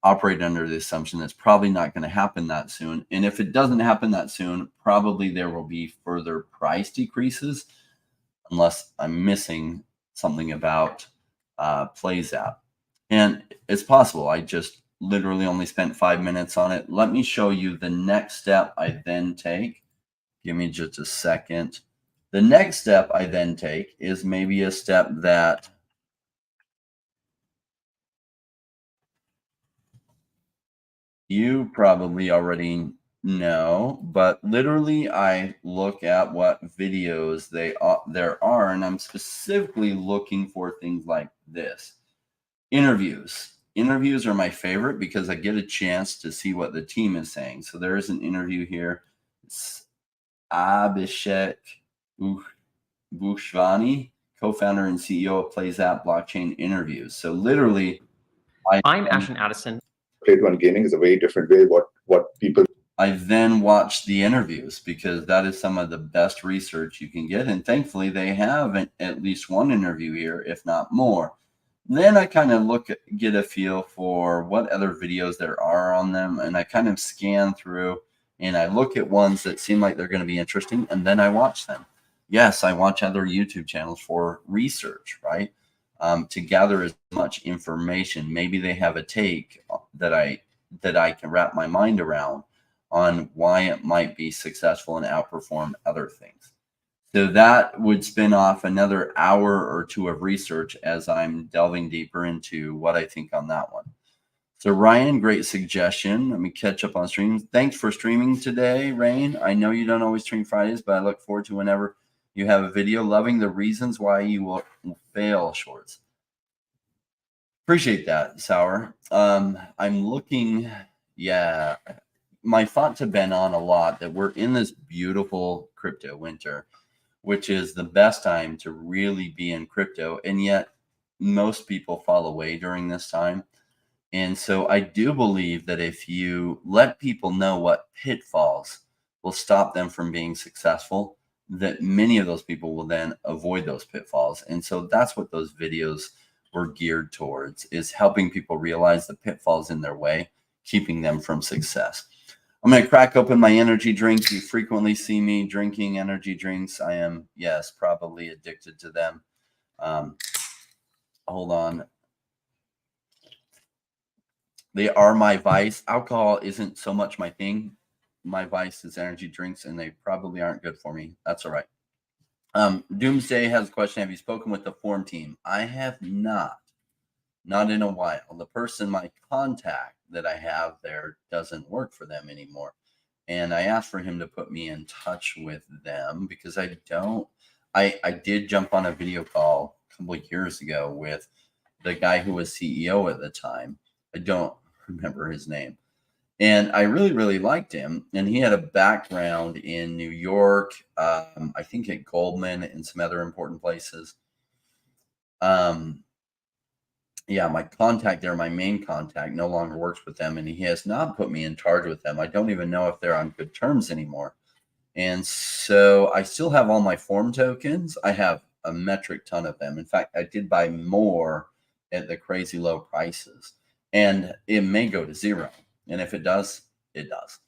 operate under the assumption that's probably not going to happen that soon. And if it doesn't happen that soon, probably there will be further price decreases, unless I'm missing something about Playsap. And it's possible I just literally only spent 5 minutes on it. Let me show you the next step I then take. Give me just a second. The next step I then take is maybe a step that you probably already know, but literally I look at what videos there are, and I'm specifically looking for things like this. Interviews. Interviews are my favorite because I get a chance to see what the team is saying. So there is an interview here. Abhishek Bhushvani, co-founder and CEO of Playsap Blockchain Interviews. So literally, I'm Ashton Addison. Play to earn gaming is a very different way. What people. I then watch the interviews because that is some of the best research you can get, and thankfully they have at least one interview here, if not more. Then I kind of get a feel for what other videos there are on them, and I kind of scan through and I look at ones that seem like they're going to be interesting, and then I watch them. Yes, I watch other YouTube channels for research, right? To gather as much information. Maybe they have a take that I can wrap my mind around on why it might be successful and outperform other things. So that would spin off another hour or two of research as I'm delving deeper into what I think on that one. So Ryan, great suggestion. Let me catch up on streams. Thanks for streaming today, Rain. I know you don't always stream Fridays, but I look forward to whenever you have a video. Loving the reasons why you will fail shorts. Appreciate that, Sour. I'm looking, yeah. My thoughts have been on a lot that we're in this beautiful crypto winter, which is the best time to really be in crypto. And yet most people fall away during this time. And so I do believe that if you let people know what pitfalls will stop them from being successful, that many of those people will then avoid those pitfalls. And so that's what those videos were geared towards, is helping people realize the pitfalls in their way, keeping them from success. I'm going to crack open my energy drink. You frequently see me drinking energy drinks. I am, yes, probably addicted to them. Hold on. They are my vice. Alcohol isn't so much my thing. My vice is energy drinks, and they probably aren't good for me. That's all right. Doomsday has a question. Have you spoken with the Form team? I have not in a while. The person, my contact that I have there, doesn't work for them anymore. And I asked for him to put me in touch with them because I did jump on a video call a couple of years ago with the guy who was CEO at the time. I don't remember his name. And I really, really liked him. And he had a background in New York, I think at Goldman and some other important places. Yeah, my contact there, my main contact, no longer works with them. And he has not put me in charge with them. I don't even know if they're on good terms anymore. And so I still have all my Form tokens. I have a metric ton of them. In fact, I did buy more at the crazy low prices. And it may go to zero. And if it does, it does.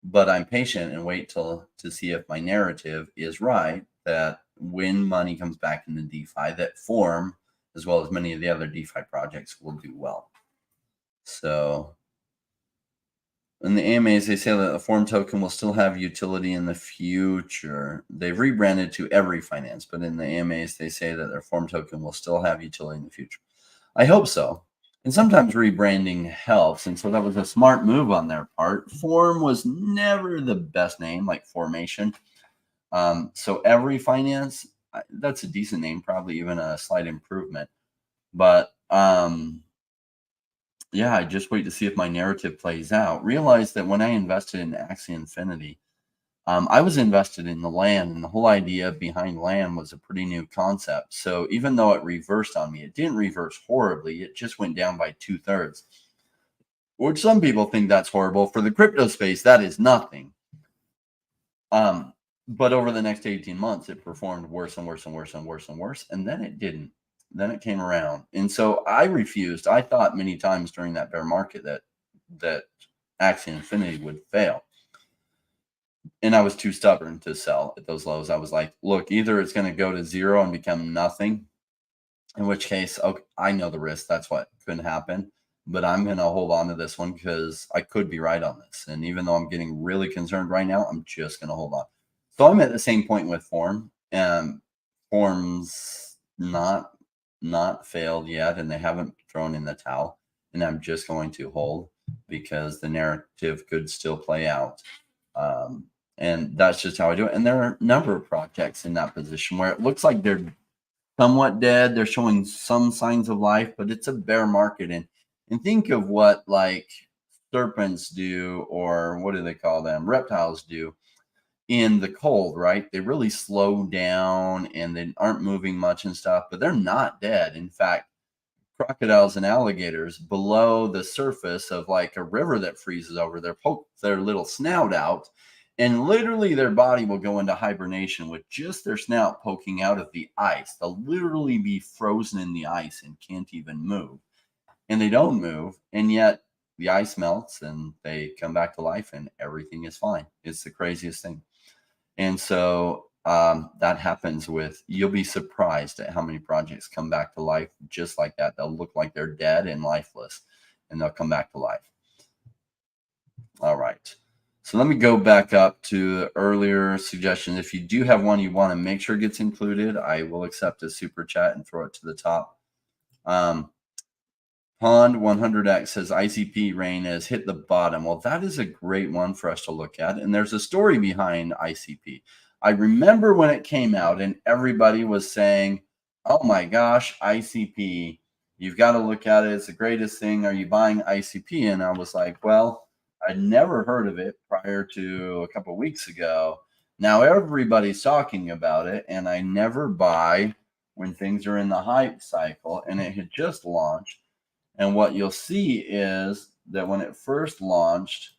But I'm patient and wait to see if my narrative is right, that when money comes back into DeFi, that Form, as well as many of the other DeFi projects, will do well. So in the AMAs, they say that the Form token will still have utility in the future. They've rebranded to Every Finance, but in the AMAs, they say that their Form token will still have utility in the future. I hope so. And sometimes rebranding helps. And so that was a smart move on their part. Form was never the best name, like Formation. So Every Finance, that's a decent name, probably even a slight improvement. But yeah, I just wait to see if my narrative plays out. Realize that when I invested in Axie Infinity, I was invested in the land, and the whole idea behind land was a pretty new concept. So even though it reversed on me, it didn't reverse horribly. It just went down by 2/3, which some people think that's horrible. For the crypto space, that is nothing. But over the next 18 months, it performed worse and worse and worse and worse and worse. And then it didn't. Then it came around. And so I refused. I thought many times during that bear market that Axie Infinity would fail. And I was too stubborn to sell at those lows. I was like, look, either it's going to go to zero and become nothing, in which case, okay, I know the risk. That's what could happen. but I'm going to hold on to this one because I could be right on this. And even though I'm getting really concerned right now, I'm just going to hold on. So I'm at the same point with Form. Form's not failed yet, and they haven't thrown in the towel. And I'm just going to hold because the narrative could still play out. And that's just how I do it. And there are a number of projects in that position where it looks like they're somewhat dead. They're showing some signs of life, but it's a bear market. And think of what like serpents do, or what do they call them? Reptiles do in the cold, right? They really slow down and they aren't moving much and stuff, but they're not dead. In fact, crocodiles and alligators below the surface of like a river that freezes over, they poke their little snout out, and literally their body will go into hibernation with just their snout poking out of the ice. They'll literally be frozen in the ice and can't even move. And they don't move, and yet the ice melts and they come back to life and everything is fine. It's the craziest thing. And so that happens with, you'll be surprised at how many projects come back to life just like that. They'll look like they're dead and lifeless, and they'll come back to life. All right. So let me go back up to the earlier suggestion. If you do have one you want to make sure gets included, I will accept a super chat and throw it to the top. Pond 100X says ICP rain has hit the bottom. Well, that is a great one for us to look at. And there's a story behind ICP. I remember when it came out and everybody was saying, oh my gosh, ICP, you've got to look at it. It's the greatest thing. Are you buying ICP? And I was like, well, I'd never heard of it prior to a couple of weeks ago. Now everybody's talking about it, and I never buy when things are in the hype cycle, and it had just launched. And what you'll see is that when it first launched,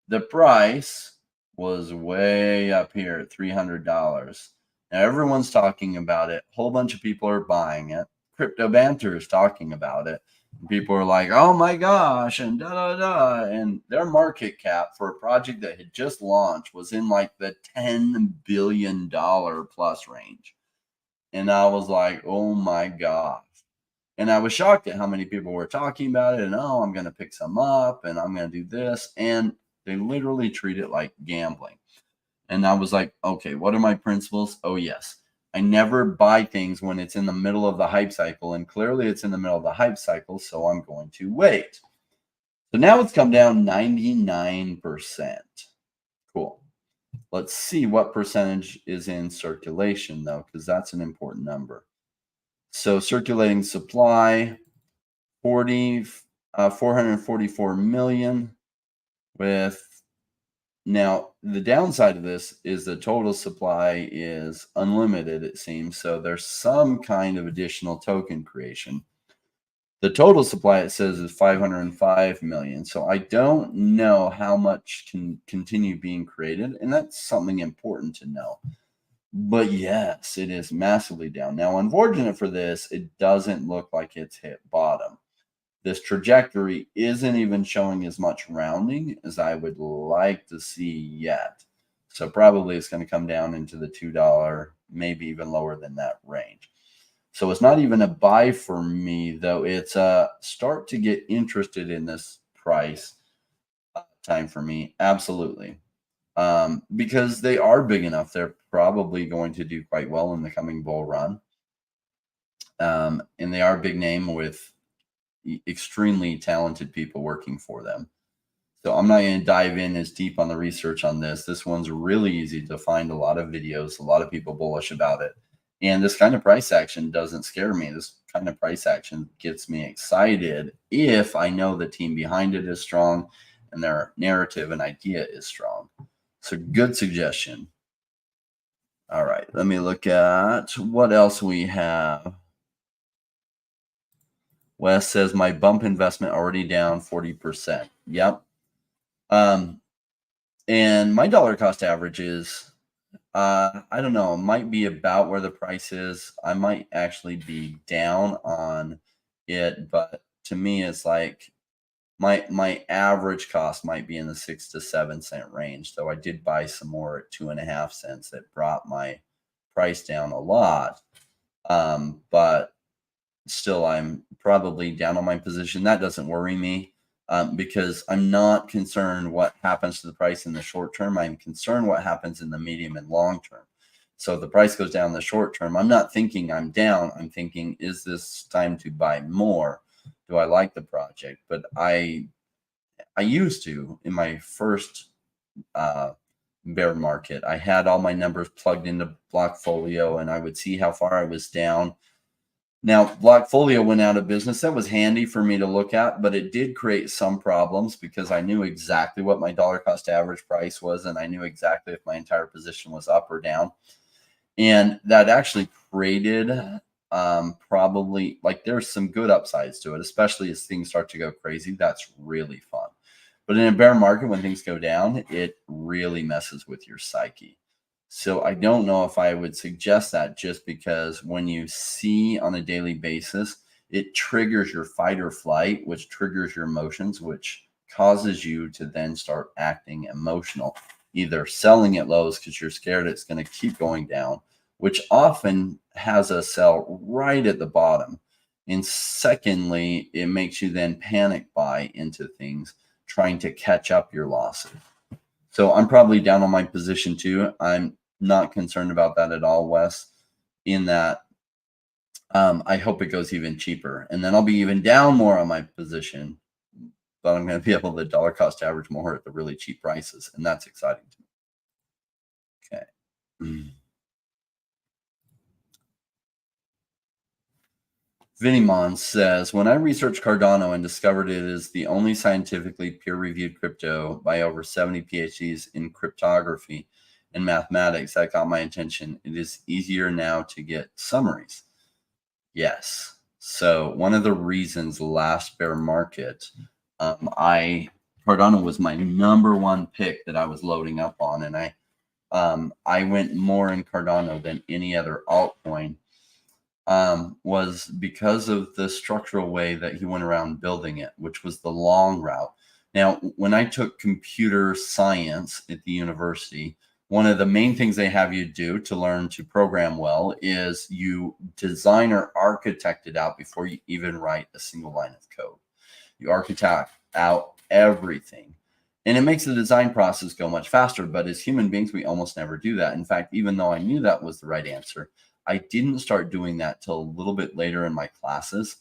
the price was way up here at $300. Now everyone's talking about it. A whole bunch of people are buying it. Crypto Banter is talking about it. People are like, oh my gosh, and da-da-da. And their market cap for a project that had just launched was in like the $10 billion plus range. And I was like, oh my gosh. And I was shocked at how many people were talking about it. And, oh, I'm going to pick some up and I'm going to do this. And they literally treat it like gambling. And I was like, okay, what are my principles? Oh, yes. I never buy things when it's in the middle of the hype cycle. And clearly it's in the middle of the hype cycle. So I'm going to wait. So now it's come down 99%. Cool. Let's see what percentage is in circulation, though, because that's an important number. So circulating supply, 444 million. With now the downside of this is the total supply is unlimited, it seems. So there's some kind of additional token creation. The total supply, it says, is 505 million. So I don't know how much can continue being created, and that's something important to know. But yes, it is massively down. Now, unfortunate for this, it doesn't look like it's hit bottom. This trajectory isn't even showing as much rounding as I would like to see yet. So probably it's going to come down into the $2, maybe even lower than that range. So it's not even a buy for me, though. It's a start to get interested in this price time for me. Absolutely. Because they are big enough. They're probably going to do quite well in the coming bull run. And they are a big name with extremely talented people working for them. So I'm not going to dive in as deep on the research on this. This one's really easy to find a lot of videos, a lot of people bullish about it. And this kind of price action doesn't scare me. This kind of price action gets me excited if I know the team behind it is strong and their narrative and idea is strong. So good suggestion. All right, let me look at what else we have. Wes says my bump investment already down 40%. Yep. And my dollar cost average is, I don't know, might be about where the price is. I might actually be down on it, but to me, it's like my average cost might be in the 6 to 7 cent range. Though I did buy some more at 2.5 cents. That brought my price down a lot. But still I'm probably down on my position. That doesn't worry me because I'm not concerned what happens to the price in the short term. I'm concerned what happens in the medium and long term. So if the price goes down in the short term, I'm not thinking I'm down. I'm thinking, is this time to buy more? Do I like the project? But I used to, in my first bear market, I had all my numbers plugged into Blockfolio and I would see how far I was down. Now, Blockfolio went out of business. That was handy for me to look at, but it did create some problems because I knew exactly what my dollar cost average price was, and I knew exactly if my entire position was up or down. And that actually created probably, like, there's some good upsides to it, especially as things start to go crazy. That's really fun. But in a bear market, when things go down, it really messes with your psyche. So I don't know if I would suggest that, just because when you see on a daily basis, it triggers your fight or flight, which triggers your emotions, which causes you to then start acting emotional, either selling at lows because you're scared it's going to keep going down, which often has a sell right at the bottom. And secondly, it makes you then panic buy into things, trying to catch up your losses. So I'm probably down on my position too. I'm not concerned about that at all, Wes, in that I hope it goes even cheaper. And then I'll be even down more on my position, but I'm going to be able to dollar cost average more at the really cheap prices. And that's exciting to me. Okay. Vinimon says, when I researched Cardano and discovered it is the only scientifically peer-reviewed crypto by over 70 PhDs in cryptography and mathematics, that got my attention. It is easier now to get summaries. Yes. So one of the reasons last bear market, Cardano was my number one pick that I was loading up on, and I went more in Cardano than any other altcoin. Was because of the structural way that he went around building it, which was the long route. Now, when I took computer science at the university, one of the main things they have you do to learn to program well is you design or architect it out before you even write a single line of code. You architect out everything. And it makes the design process go much faster. But as human beings, we almost never do that. In fact, even though I knew that was the right answer, I didn't start doing that till a little bit later in my classes.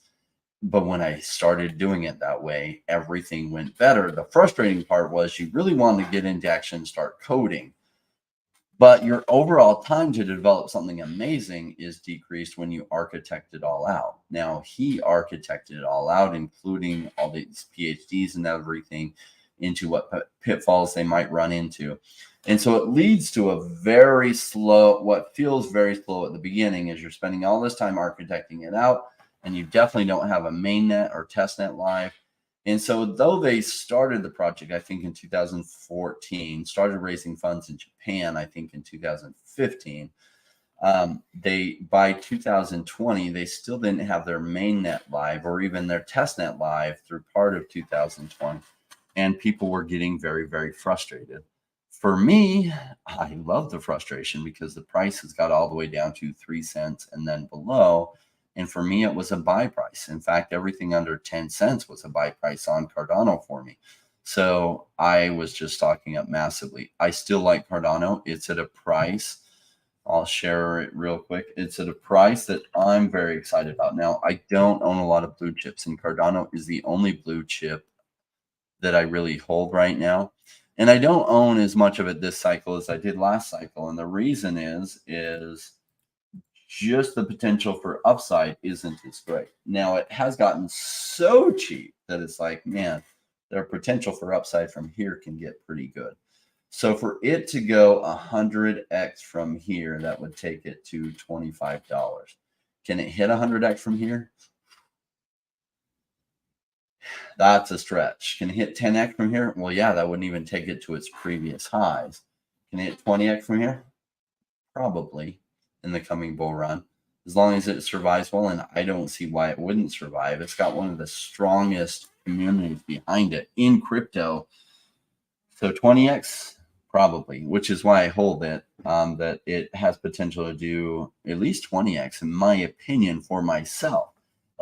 But when I started doing it that way, everything went better. The frustrating part was you really wanted to get into action and start coding. But your overall time to develop something amazing is decreased when you architect it all out. Now, he architected it all out, including all these PhDs and everything, into what pitfalls they might run into. And so it leads to a very slow, what feels very slow at the beginning, is you're spending all this time architecting it out, and you definitely don't have a mainnet or testnet live. And so though they started the project, I think in 2014, started raising funds in Japan, I think in 2015, by 2020, they still didn't have their mainnet live or even their testnet live through part of 2020. And people were getting very, very frustrated. For me, I love the frustration because the price has got all the way down to 3 cents and then below. And for me, it was a buy price. In fact, everything under 10 cents was a buy price on Cardano for me. So I was just stocking up massively. I still like Cardano. It's at a price. I'll share it real quick. It's at a price that I'm very excited about. Now, I don't own a lot of blue chips, and Cardano is the only blue chip that I really hold right now. And I don't own as much of it this cycle as I did last cycle. And the reason is just the potential for upside isn't as great. Now, it has gotten so cheap that it's like, man, their potential for upside from here can get pretty good. So for it to go 100x from here, that would take it to $25. Can it hit 100x from here? That's a stretch. Can it hit 10x from here? Well, yeah, that wouldn't even take it to its previous highs. Can it hit 20x from here? Probably in the coming bull run, as long as it survives well, and I don't see why it wouldn't survive. It's got one of the strongest communities behind it in crypto. So 20x, probably, which is why I hold it, that it has potential to do at least 20x, in my opinion, for myself.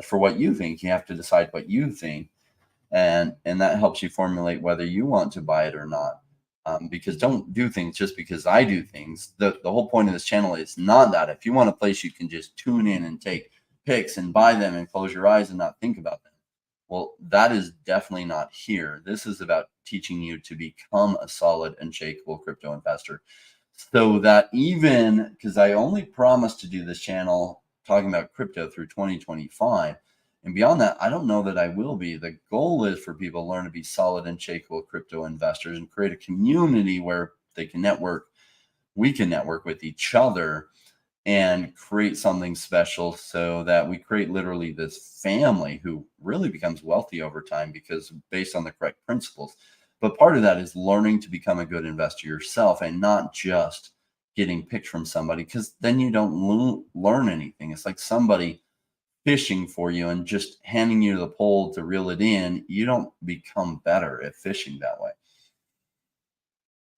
for what you think. You have to decide what you think, and that helps you formulate whether you want to buy it or not. Because don't do things just because I do things. The whole point of this channel is not that. If you want a place you can just tune in and take picks and buy them and close your eyes and not think about them, well, that is definitely not here. This is about teaching you to become a solid, unshakable crypto investor. So that even, because I only promised to do this channel talking about crypto through 2025, and beyond that, I don't know that I will be. The goal is for people to learn to be solid, unshakable crypto investors and create a community where they can network, we can network with each other and create something special, so that we create literally this family who really becomes wealthy over time, because based on the correct principles. But part of that is learning to become a good investor yourself and not just getting picked from somebody, because then you don't learn anything. It's like somebody fishing for you and just handing you the pole to reel it in. You don't become better at fishing that way.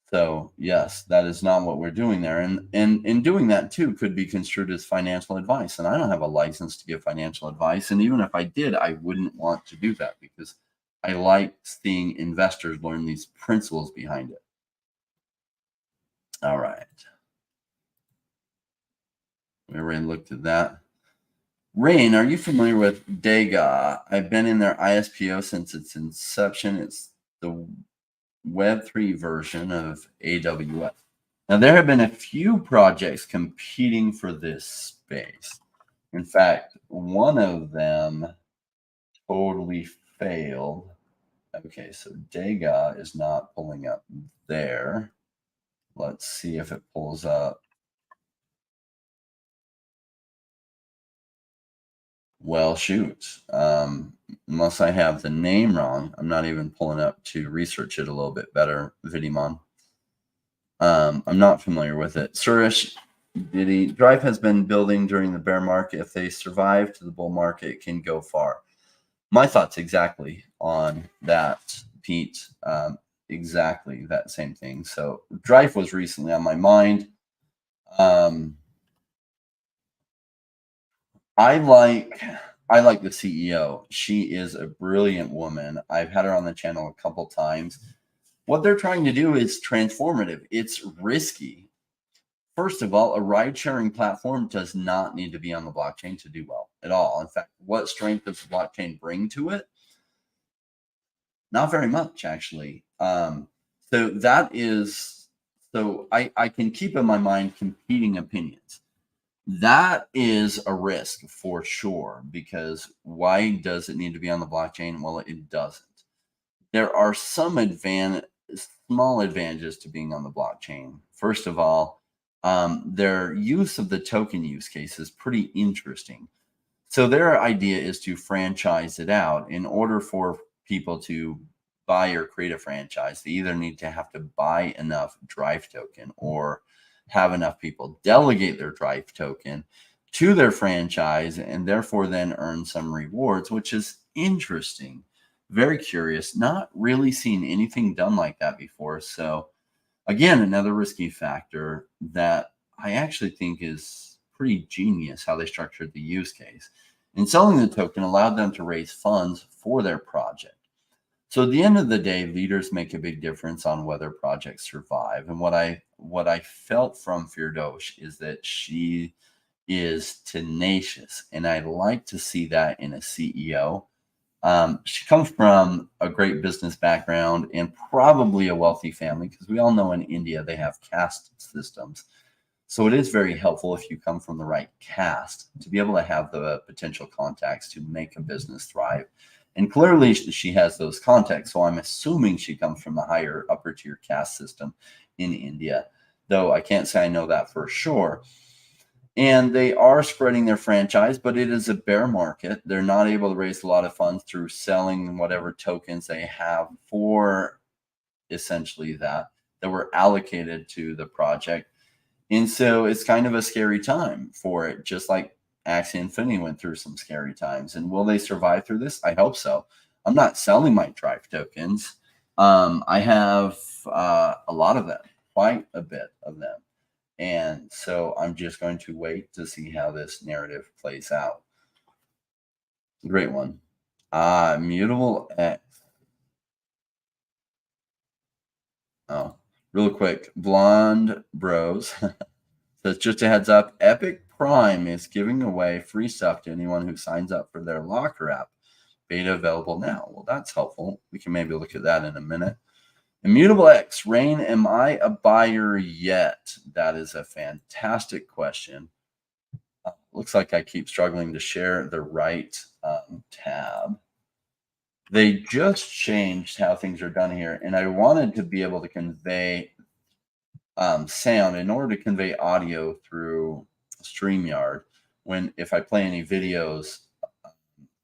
So yes, that is not what we're doing there. And in doing that too could be construed as financial advice. And I don't have a license to give financial advice. And even if I did, I wouldn't want to do that, because I like seeing investors learn these principles behind it. All right. We already looked at that. Rain, are you familiar with Dega? I've been in their ISPO since its inception. It's the Web3 version of AWS. Now, there have been a few projects competing for this space. In fact, one of them totally failed. Okay, so Dega is not pulling up there. Let's see if it pulls up. Well, shoot. Unless I have the name wrong, I'm not even pulling up to research it a little bit better, Vidimon. I'm not familiar with it. Suresh Diddy, Drive has been building during the bear market. If they survive to the bull market, it can go far. My thoughts exactly on that, Pete. Exactly that same thing. So Drive was recently on my mind. I like the CEO. She is a brilliant woman. I've had her on the channel a couple times. What they're trying to do is transformative. It's risky. First of all, a ride-sharing platform does not need to be on the blockchain to do well at all. In fact, what strength does the blockchain bring to it? Not very much, actually. So that is, so I can keep in my mind competing opinions. That is a risk for sure, because why does it need to be on the blockchain? Well, it doesn't. There are some small advantages to being on the blockchain. First of all, their use of the token use case is pretty interesting. So their idea is to franchise it out. In order for people to buy or create a franchise, they either need to have to buy enough Drive token or have enough people delegate their Drive token to their franchise, and therefore then earn some rewards, which is interesting. Very curious. Not really seen anything done like that before. So again, another risky factor that I actually think is pretty genius how they structured the use case. And selling the token allowed them to raise funds for their project. So at the end of the day, leaders make a big difference on whether projects survive. And what I felt from Firdosh is that she is tenacious, and I like to see that in a CEO. She comes from a great business background and probably a wealthy family, because we all know in India they have caste systems. So it is very helpful if you come from the right caste to be able to have the potential contacts to make a business thrive. And clearly she has those contacts. So I'm assuming she comes from the higher upper tier caste system in India, though I can't say I know that for sure. And they are spreading their franchise, but it is a bear market. They're not able to raise a lot of funds through selling whatever tokens they have for essentially that were allocated to the project. And so it's kind of a scary time for it, just like Axie Infinity went through some scary times. And will they survive through this? I hope so. I'm not selling my Drive tokens. I have a lot of them, quite a bit of them. And so I'm just going to wait to see how this narrative plays out. Great one. Immutable X. Oh, real quick. Blonde Bros. So just a heads up, Epic Prime is giving away free stuff to anyone who signs up for their locker app. Beta available now. Well, that's helpful. We can maybe look at that in a minute. Immutable X, Rain, am I a buyer yet? That is a fantastic question. Looks like I keep struggling to share the right tab. They just changed how things are done here, and I wanted to be able to convey sound in order to convey audio through StreamYard. If I play any videos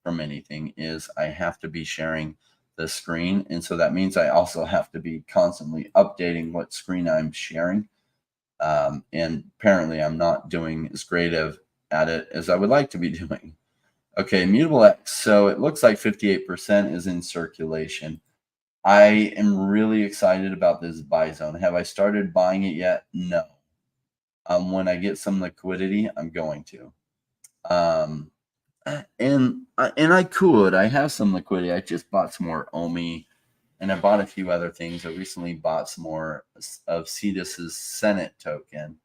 from anything, is I have to be sharing the screen, and so that means I also have to be constantly updating what screen I'm sharing. And apparently, I'm not doing as great at it as I would like to be doing. Okay, Immutable X. So it looks like 58% is in circulation. I am really excited about this buy zone. Have I started buying it yet? No. When I get some liquidity, I'm going to. And I could. I have some liquidity. I just bought some more Omi, and I bought a few other things. I recently bought some more of Cetus's Senate token.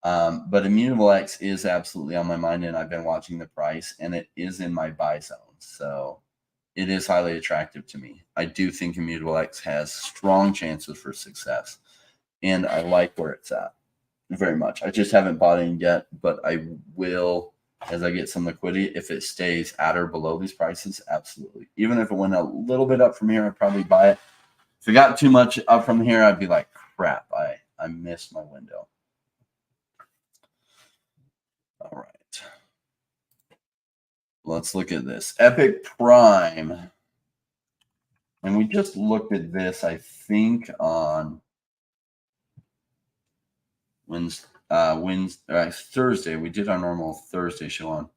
But Immutable X is absolutely on my mind, and I've been watching the price, and it is in my buy zone. So it is highly attractive to me. I do think Immutable X has strong chances for success, and I like where it's at very much. I just haven't bought it yet, but I will as I get some liquidity. If it stays at or below these prices, absolutely. Even if it went a little bit up from here, I'd probably buy it. If it got too much up from here, I'd be like, crap, I missed my window. All right. Let's look at this. Epic Prime. And we just looked at this, I think, on Thursday. We did our normal Thursday show on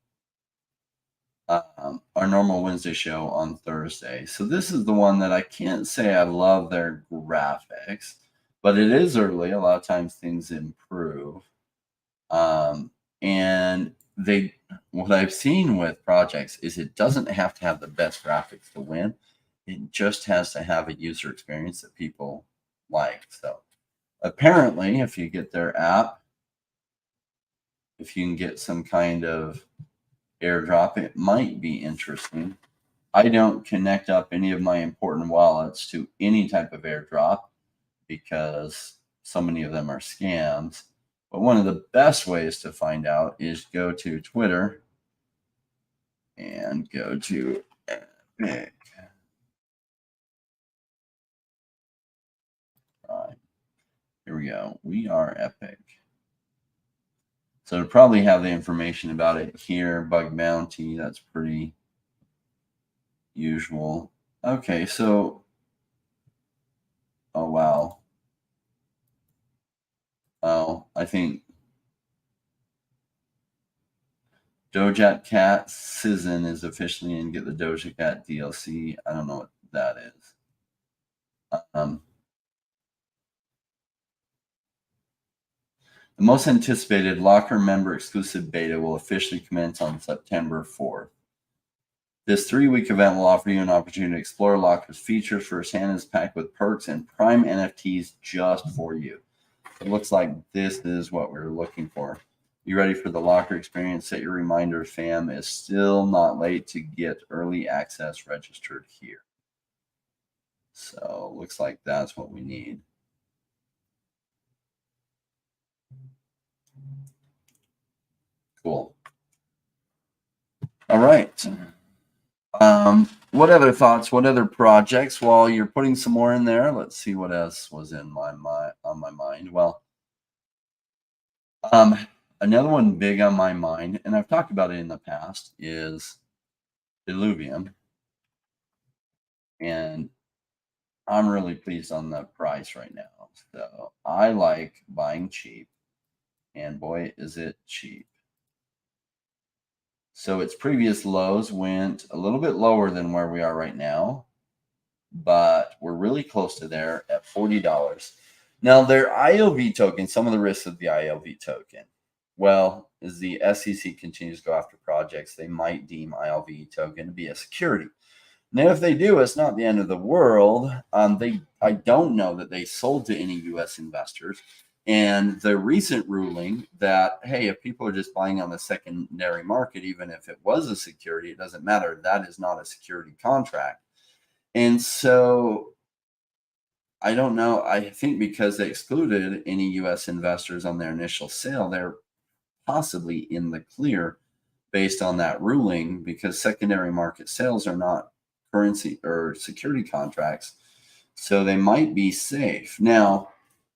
our normal Wednesday show on Thursday. So this is the one that I can't say I love their graphics, but it is early. A lot of times things improve. And what I've seen with projects is it doesn't have to have the best graphics to win. It just has to have a user experience that people like. So apparently, if you get their app, if you can get some kind of airdrop, it might be interesting. I don't connect up any of my important wallets to any type of airdrop because so many of them are scams. But one of the best ways to find out is go to Twitter and go to Epic. Right. Here we go. We are Epic. So to probably have the information about it here. Bug bounty, that's pretty usual. Okay, so, oh wow. Oh, I think Doja Cat Season is officially in. Get the Doja Cat DLC. I don't know what that is. The most anticipated Locker member exclusive beta will officially commence on September 4th. This 3-week event will offer you an opportunity to explore Locker's features firsthand. Is packed with perks and prime NFTs just for you. It looks like this is what we're looking for. You ready for the Locker experience? Set your reminder, fam. It's still not late to get early access registered here. So looks like that's what we need. Cool. All right. What other thoughts? What other projects? While you're putting some more in there, let's see what else was on my mind. Well, another one big on my mind, and I've talked about it in the past, is Illuvium. And I'm really pleased on the price right now. So I like buying cheap, and boy, is it cheap. So its previous lows went a little bit lower than where we are right now, but we're really close to there at $40. Now, their IOV token, some of the risks of the IOV token. Well, is the SEC continues to go after projects they might deem ILV token to be a security. Now, if they do, it's not the end of the world. I don't know that they sold to any U.S. investors. And the recent ruling that, hey, if people are just buying on the secondary market, even if it was a security, it doesn't matter. That is not a security contract. And so I don't know. I think because they excluded any U.S. investors on their initial sale, they're possibly in the clear based on that ruling, because secondary market sales are not currency or security contracts. So they might be safe. Now,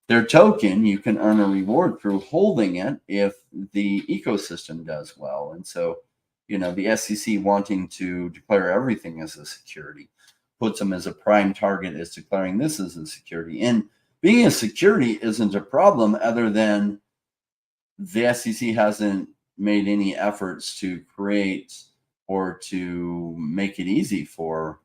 their token, you can earn a reward through holding it if the ecosystem does well. And so, the SEC wanting to declare everything as a security puts them as a prime target as declaring this as a security. And being a security isn't a problem, other than the SEC hasn't made any efforts to create or to make it easy for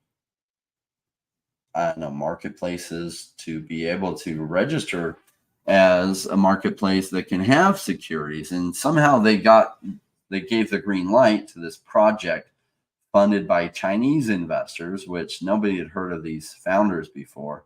marketplaces to be able to register as a marketplace that can have securities. And somehow they gave the green light to this project funded by Chinese investors, which nobody had heard of these founders before,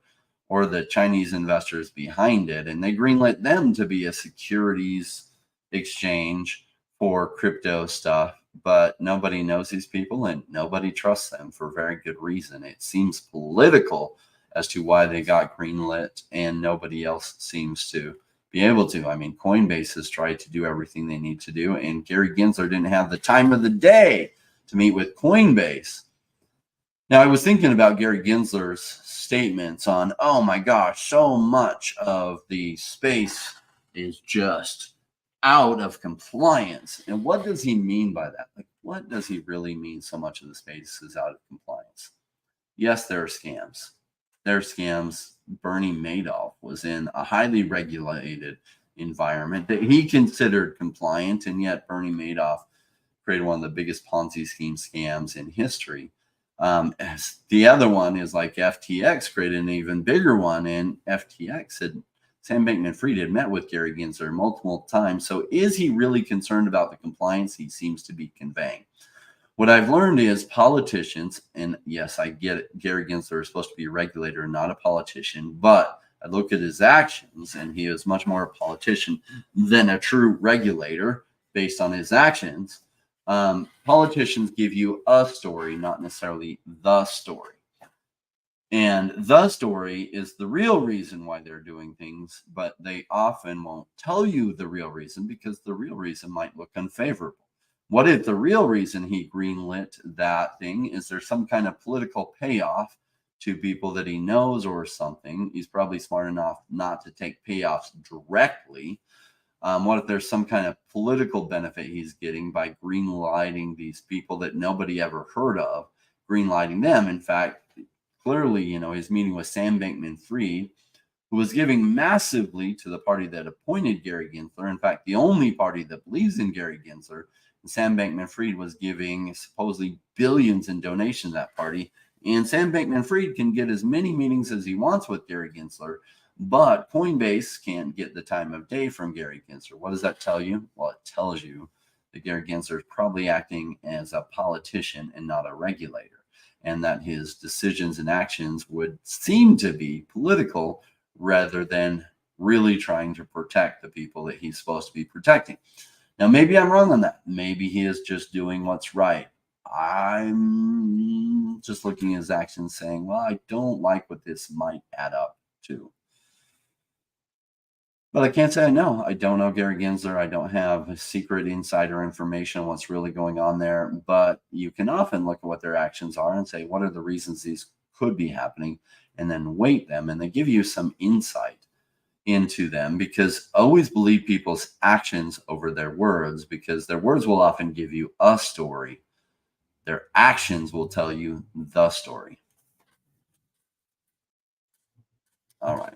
or the Chinese investors behind it. And they greenlit them to be a securities exchange for crypto stuff. But nobody knows these people and nobody trusts them for very good reason. It seems political as to why they got greenlit, and nobody else seems to be able to. I mean, Coinbase has tried to do everything they need to do, and Gary Gensler didn't have the time of the day to meet with Coinbase. Now, I was thinking about Gary Gensler's statements on, oh my gosh, so much of the space is just out of compliance. And what does he mean by that? Like, what does he really mean so much of the space is out of compliance? Yes, there are scams. There are scams. Bernie Madoff was in a highly regulated environment that he considered compliant, and yet Bernie Madoff created one of the biggest Ponzi scheme scams in history. The other one is like FTX created an even bigger one, and Sam Bankman-Fried had met with Gary Gensler multiple times. So is he really concerned about the compliance he seems to be conveying? What I've learned is politicians, and yes, I get it, Gary Gensler is supposed to be a regulator, not a politician, but I look at his actions, and he is much more a politician than a true regulator based on his actions. Politicians give you a story, not necessarily the story. And the story is the real reason why they're doing things, but they often won't tell you the real reason, because the real reason might look unfavorable. What if the real reason he greenlit that thing is there's some kind of political payoff to people that he knows or something? He's probably smart enough not to take payoffs directly. What if there's some kind of political benefit he's getting by greenlighting these people that nobody ever heard of, greenlighting them? In fact, clearly, his meeting with Sam Bankman-Fried, who was giving massively to the party that appointed Gary Gensler. In fact, the only party that believes in Gary Gensler. And Sam Bankman-Fried was giving supposedly billions in donations to that party. And Sam Bankman-Fried can get as many meetings as he wants with Gary Gensler, but Coinbase can't get the time of day from Gary Gensler. What does that tell you? Well, it tells you that Gary Gensler is probably acting as a politician and not a regulator, and that his decisions and actions would seem to be political rather than really trying to protect the people that he's supposed to be protecting. Now, maybe I'm wrong on that. Maybe he is just doing what's right. I'm just looking at his actions saying, well, I don't like what this might add up to. But I can't say I know. I don't know Gary Gensler. I don't have secret insider information on what's really going on there. But you can often look at what their actions are and say, what are the reasons these could be happening? And then weight them. And they give you some insight into them, because always believe people's actions over their words, because their words will often give you a story. Their actions will tell you the story. All right.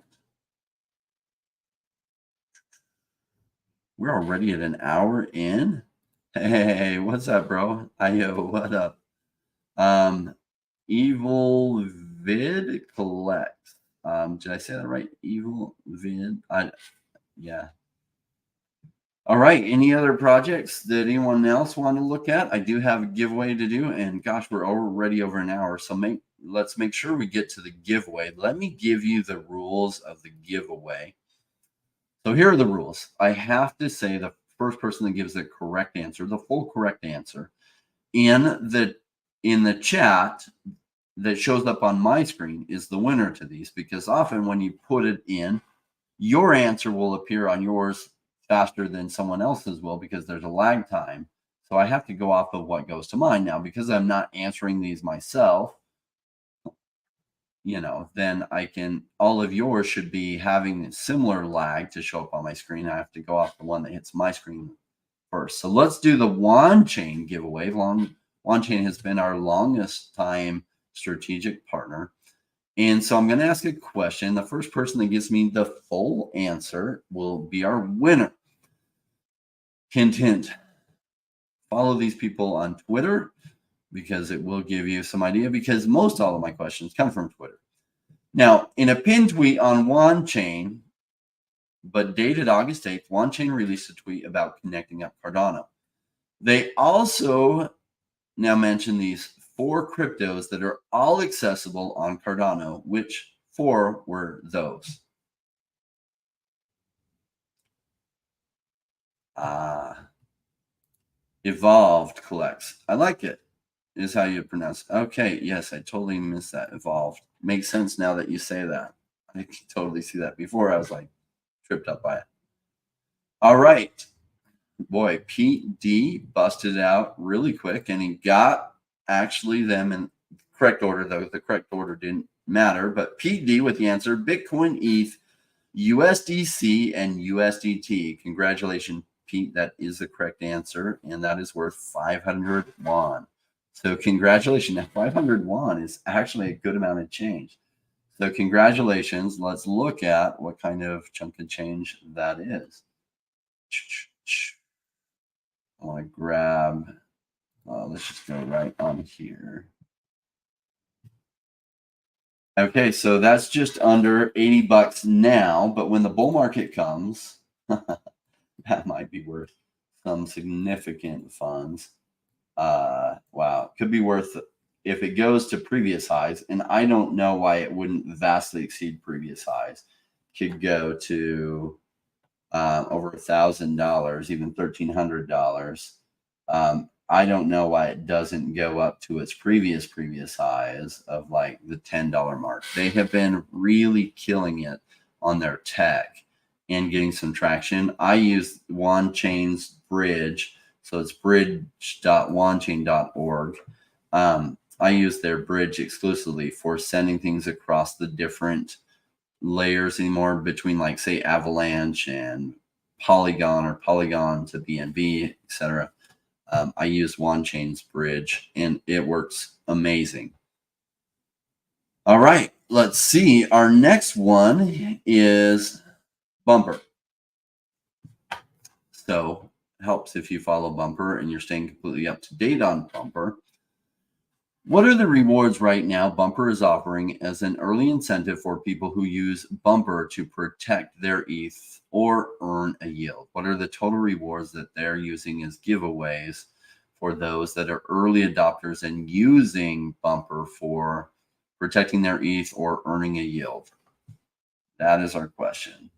We're already at an hour in. Hey, what's up, bro? Ayo, what up? Evil Vid collects. Did I say that right? Evil Vid. Yeah. All right. Any other projects that anyone else want to look at? I do have a giveaway to do, and gosh, we're already over an hour. So let's make sure we get to the giveaway. Let me give you the rules of the giveaway. So here are the rules. I have to say the first person that gives the correct answer, the full correct answer, in the chat that shows up on my screen is the winner to these, because often when you put it in, your answer will appear on yours faster than someone else's will, because there's a lag time. So I have to go off of what goes to mine now, because I'm not answering these myself. Then all of yours should be having a similar lag to show up on my screen. I have to go off the one that hits my screen first. So let's do the WanChain giveaway. WanChain has been our longest time strategic partner. And so I'm going to ask a question. The first person that gives me the full answer will be our winner. Hint, hint. Follow these people on Twitter, because it will give you some idea, because most all of my questions come from Twitter. Now, in a pinned tweet on WanChain, but dated August 8th, WanChain released a tweet about connecting up Cardano. They also now mention these 4 cryptos that are all accessible on Cardano. Which 4 were those? Evolved collects. I like it, is how you pronounce it. Okay, yes, I totally missed that. Evolved. Makes sense now that you say that. I can totally see that. Before I was like tripped up by it. All right. Boy, Pete D busted out really quick, and he got actually them in correct order, though the correct order didn't matter. But Pete D with the answer: Bitcoin, ETH, USDC, and USDT. Congratulations, Pete. That is the correct answer, and that is worth 500 won. So congratulations. Now 500 won is actually a good amount of change. So congratulations. Let's look at what kind of chunk of change that is. I want to grab, let's just go right on here. Okay, so that's just under 80 bucks now, but when the bull market comes, that might be worth some significant funds. Wow, could be worth, if it goes to previous highs, and I don't know why it wouldn't vastly exceed previous highs, could go to over $1,000, even $1,300. I don't know why it doesn't go up to its previous highs of like the $10 mark. They have been really killing it on their tech and getting some traction. I use WanChain's bridge, so it's bridge.wanchain.org. I use their bridge exclusively for sending things across the different layers anymore, between like say Avalanche and Polygon, or Polygon to BNB, etc. I use WanChain's bridge, and it works amazing. All right, let's see. Our next one is Bumper. So it helps if you follow Bumper and you're staying completely up to date on Bumper. What are the rewards right now Bumper is offering as an early incentive for people who use Bumper to protect their ETH or earn a yield? What are the total rewards that they're using as giveaways for those that are early adopters and using Bumper for protecting their ETH or earning a yield? That is our question.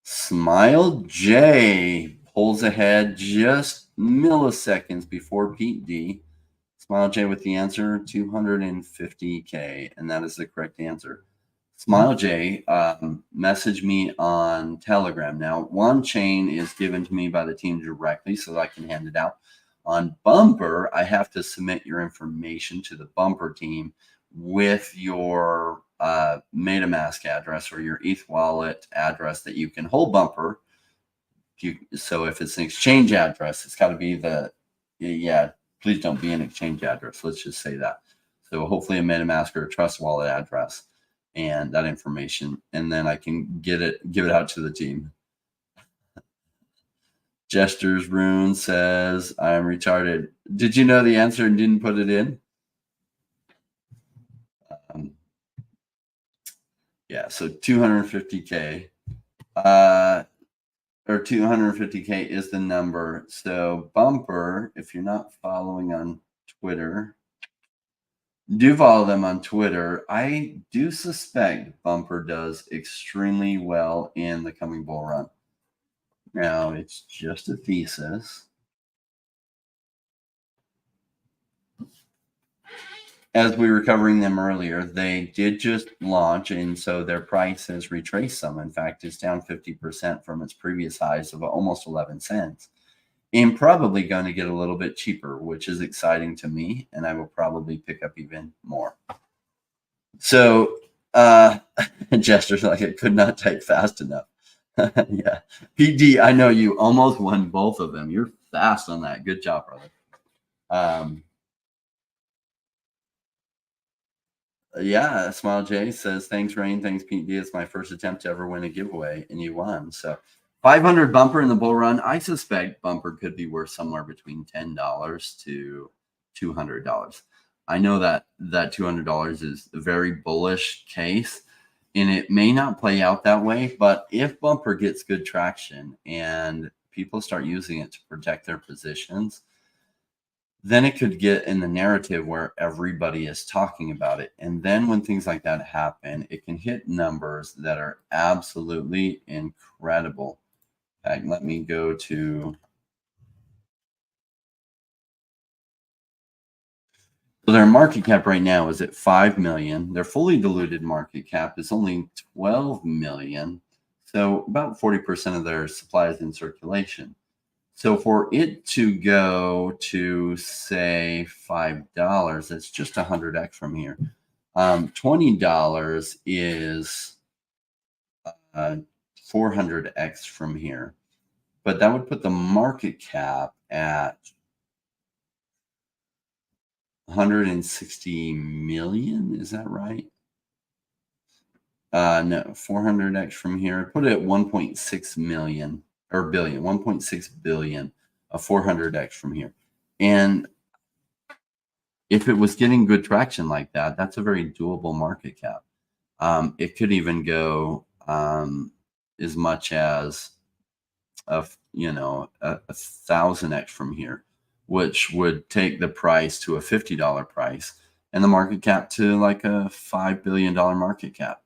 Smile J pulls ahead just milliseconds before Pete D. Smile J with the answer, 250K, and that is the correct answer. Smile J, message me on Telegram. Now, WanChain is given to me by the team directly so that I can hand it out. On Bumper, I have to submit your information to the Bumper team with your MetaMask address or your ETH wallet address that you can hold Bumper. So if it's an exchange address, it's got to be please don't be an exchange address. Let's just say that. So hopefully a MetaMask or a Trust Wallet address and that information, and then I can give it out to the team. Gestures Rune says, I'm retarded. Did you know the answer and didn't put it in? Yeah, so 250K. Or 250K is the number. So Bumper, if you're not following on Twitter, do follow them on Twitter. I do suspect Bumper does extremely well in the coming bull run. Now, it's just a thesis. As we were covering them earlier, they did just launch, and so their price has retraced some. In fact, it's down 50% from its previous highs of almost 11 cents. And probably going to get a little bit cheaper, which is exciting to me, and I will probably pick up even more. So, gestures like I could not type fast enough. Yeah. PD, I know you almost won both of them. You're fast on that. Good job, brother. Yeah, Smile J says, thanks, Rain. Thanks, Pete D. It's my first attempt to ever win a giveaway, and you won. So 500 Bumper in the bull run. I suspect Bumper could be worth somewhere between $10 to $200. I know that $200 is a very bullish case, and it may not play out that way. But if Bumper gets good traction and people start using it to protect their positions, then it could get in the narrative where everybody is talking about it. And then when things like that happen, it can hit numbers that are absolutely incredible. In fact, let me go to... So their market cap right now is at 5 million. Their fully diluted market cap is only 12 million. So about 40% of their supply is in circulation. So for it to go to, say, $5, that's just 100x from here. $20 is 400x from here. But that would put the market cap at 160 million. Is that right? No, 400x from here. Put it at 1.6 million. Or billion, 1.6 billion, a 400x from here. And if it was getting good traction like that, that's a very doable market cap. It could even go as much as a 1,000x from here, which would take the price to a $50 price and the market cap to like a $5 billion market cap.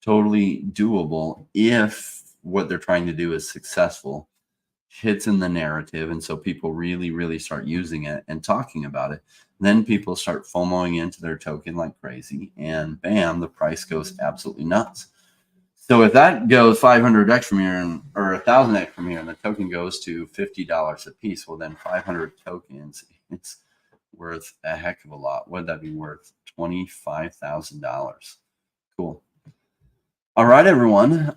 Totally doable if what they're trying to do is successful, hits in the narrative, and so people really, really start using it and talking about it. Then people start FOMOing into their token like crazy, and bam, the price goes absolutely nuts. So if that goes 500x from here, or 1,000x from here, and the token goes to $50 a piece, well, then 500 tokens, it's worth a heck of a lot. What would that be worth? $25,000. Cool. All right, everyone.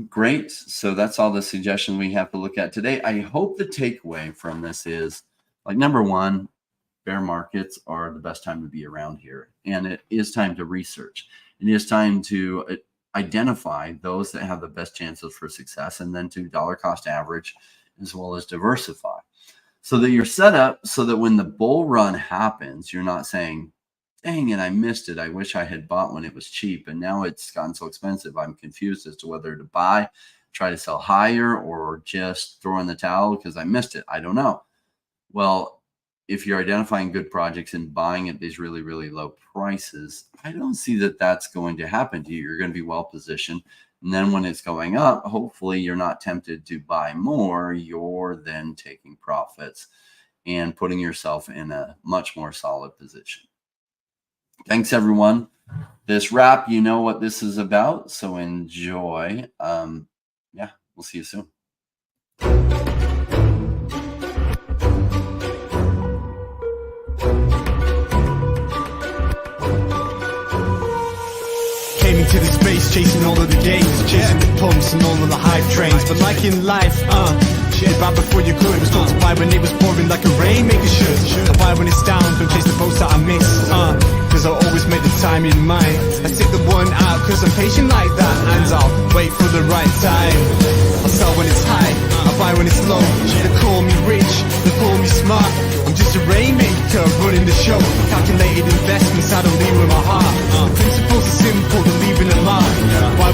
Great. So that's all the suggestions we have to look at today. I hope the takeaway from this is, like, number one, bear markets are the best time to be around here. And it is time to research. It is time to identify those that have the best chances for success, and then to dollar cost average as well as diversify, so that you're set up so that when the bull run happens, you're not saying, dang it, I missed it. I wish I had bought when it was cheap, and now it's gotten so expensive. I'm confused as to whether to buy, try to sell higher, or just throw in the towel because I missed it. I don't know. Well, if you're identifying good projects and buying at these really, really low prices, I don't see that that's going to happen to you. You're going to be well positioned. And then when it's going up, hopefully you're not tempted to buy more. You're then taking profits and putting yourself in a much more solid position. Thanks, everyone. This wrap, you know what this is about, so enjoy. Yeah, we'll see you soon. Came into the space, chasing all of the gains, chasing the pumps and all of the hype trains. But like in life, shit, right before you could was told to buy when it was pouring like a rain, make it should. I buy when it's down, don't chase the boats that I miss, cause I always made the time in mind. I stick the one out cause I'm patient like that, and I'll wait for the right time. I sell when it's high, I buy when it's low. They call me rich, they call me smart. I'm just a rainmaker running the show. Calculated investments, I don't leave with my heart. Principles are simple, they're leaving a mark.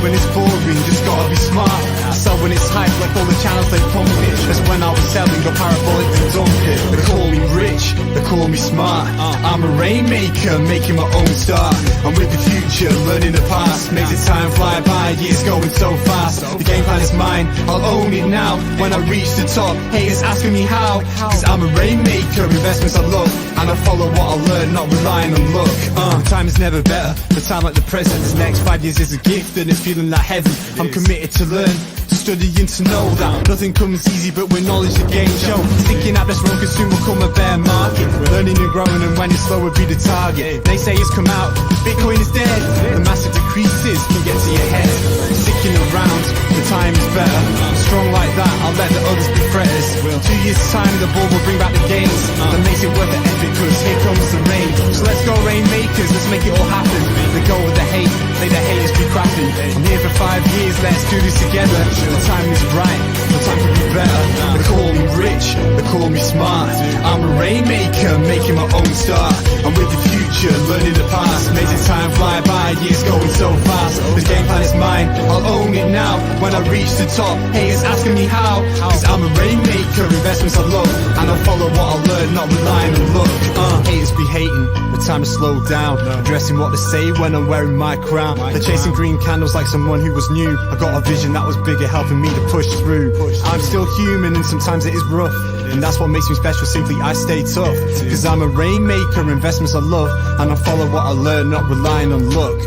when it's boring, just gotta be smart. I sell when it's hype, like all the channels they pump it. That's when I was selling, got parabolic and dump it. They call me rich, they call me smart. I'm a rainmaker, making my own start. I'm with the future, learning the past. Makes the time fly by, years going so fast. The game plan is mine, I'll own it now. When I reach the top, haters asking me how. Cause I'm a rainmaker, investments I love. And I follow what I learn, not relying on luck. Time is never better, the time like the present. The next 5 years is a gift and it's feeling like heaven. I'm committed to learn, studying to know that nothing comes easy, but with knowledge the game show. Sticking out this road, cause soon will come a bear market. Learning and growing, and when it's slow will be the target. They say it's come out, Bitcoin is dead. The massive decreases can get to your head. Sticking around, the time is better. Strong like that, I'll let the others be fretters. 2 years time, the ball will bring back the gains. That makes it worth the effort, cause here comes the rain. So let's go rainmakers, let's make it all happen. Let go of the hate, let the haters be crafting. I'm here for 5 years, let's do this together. The time is right, the time could be better. They call me rich, they call me smart. I'm a rainmaker, making my own start. I'm with the future, learning the past. Makes the time fly by, years going so fast. The game plan is mine, I'll own it now. When I reach the top, haters asking me how. Cause I'm a rainmaker, investments I love. And I follow what I learn, not relying on luck. Haters be hating, the time to slow down. Addressing what they say when I'm wearing my crown. They're chasing green candles like someone who was new. I got a vision that was bigger, helping me to push through. I'm still human and sometimes it is rough, and that's what makes me special, simply I stay tough. Cause I'm a rainmaker, investments I love. And I follow what I learn, not relying on luck.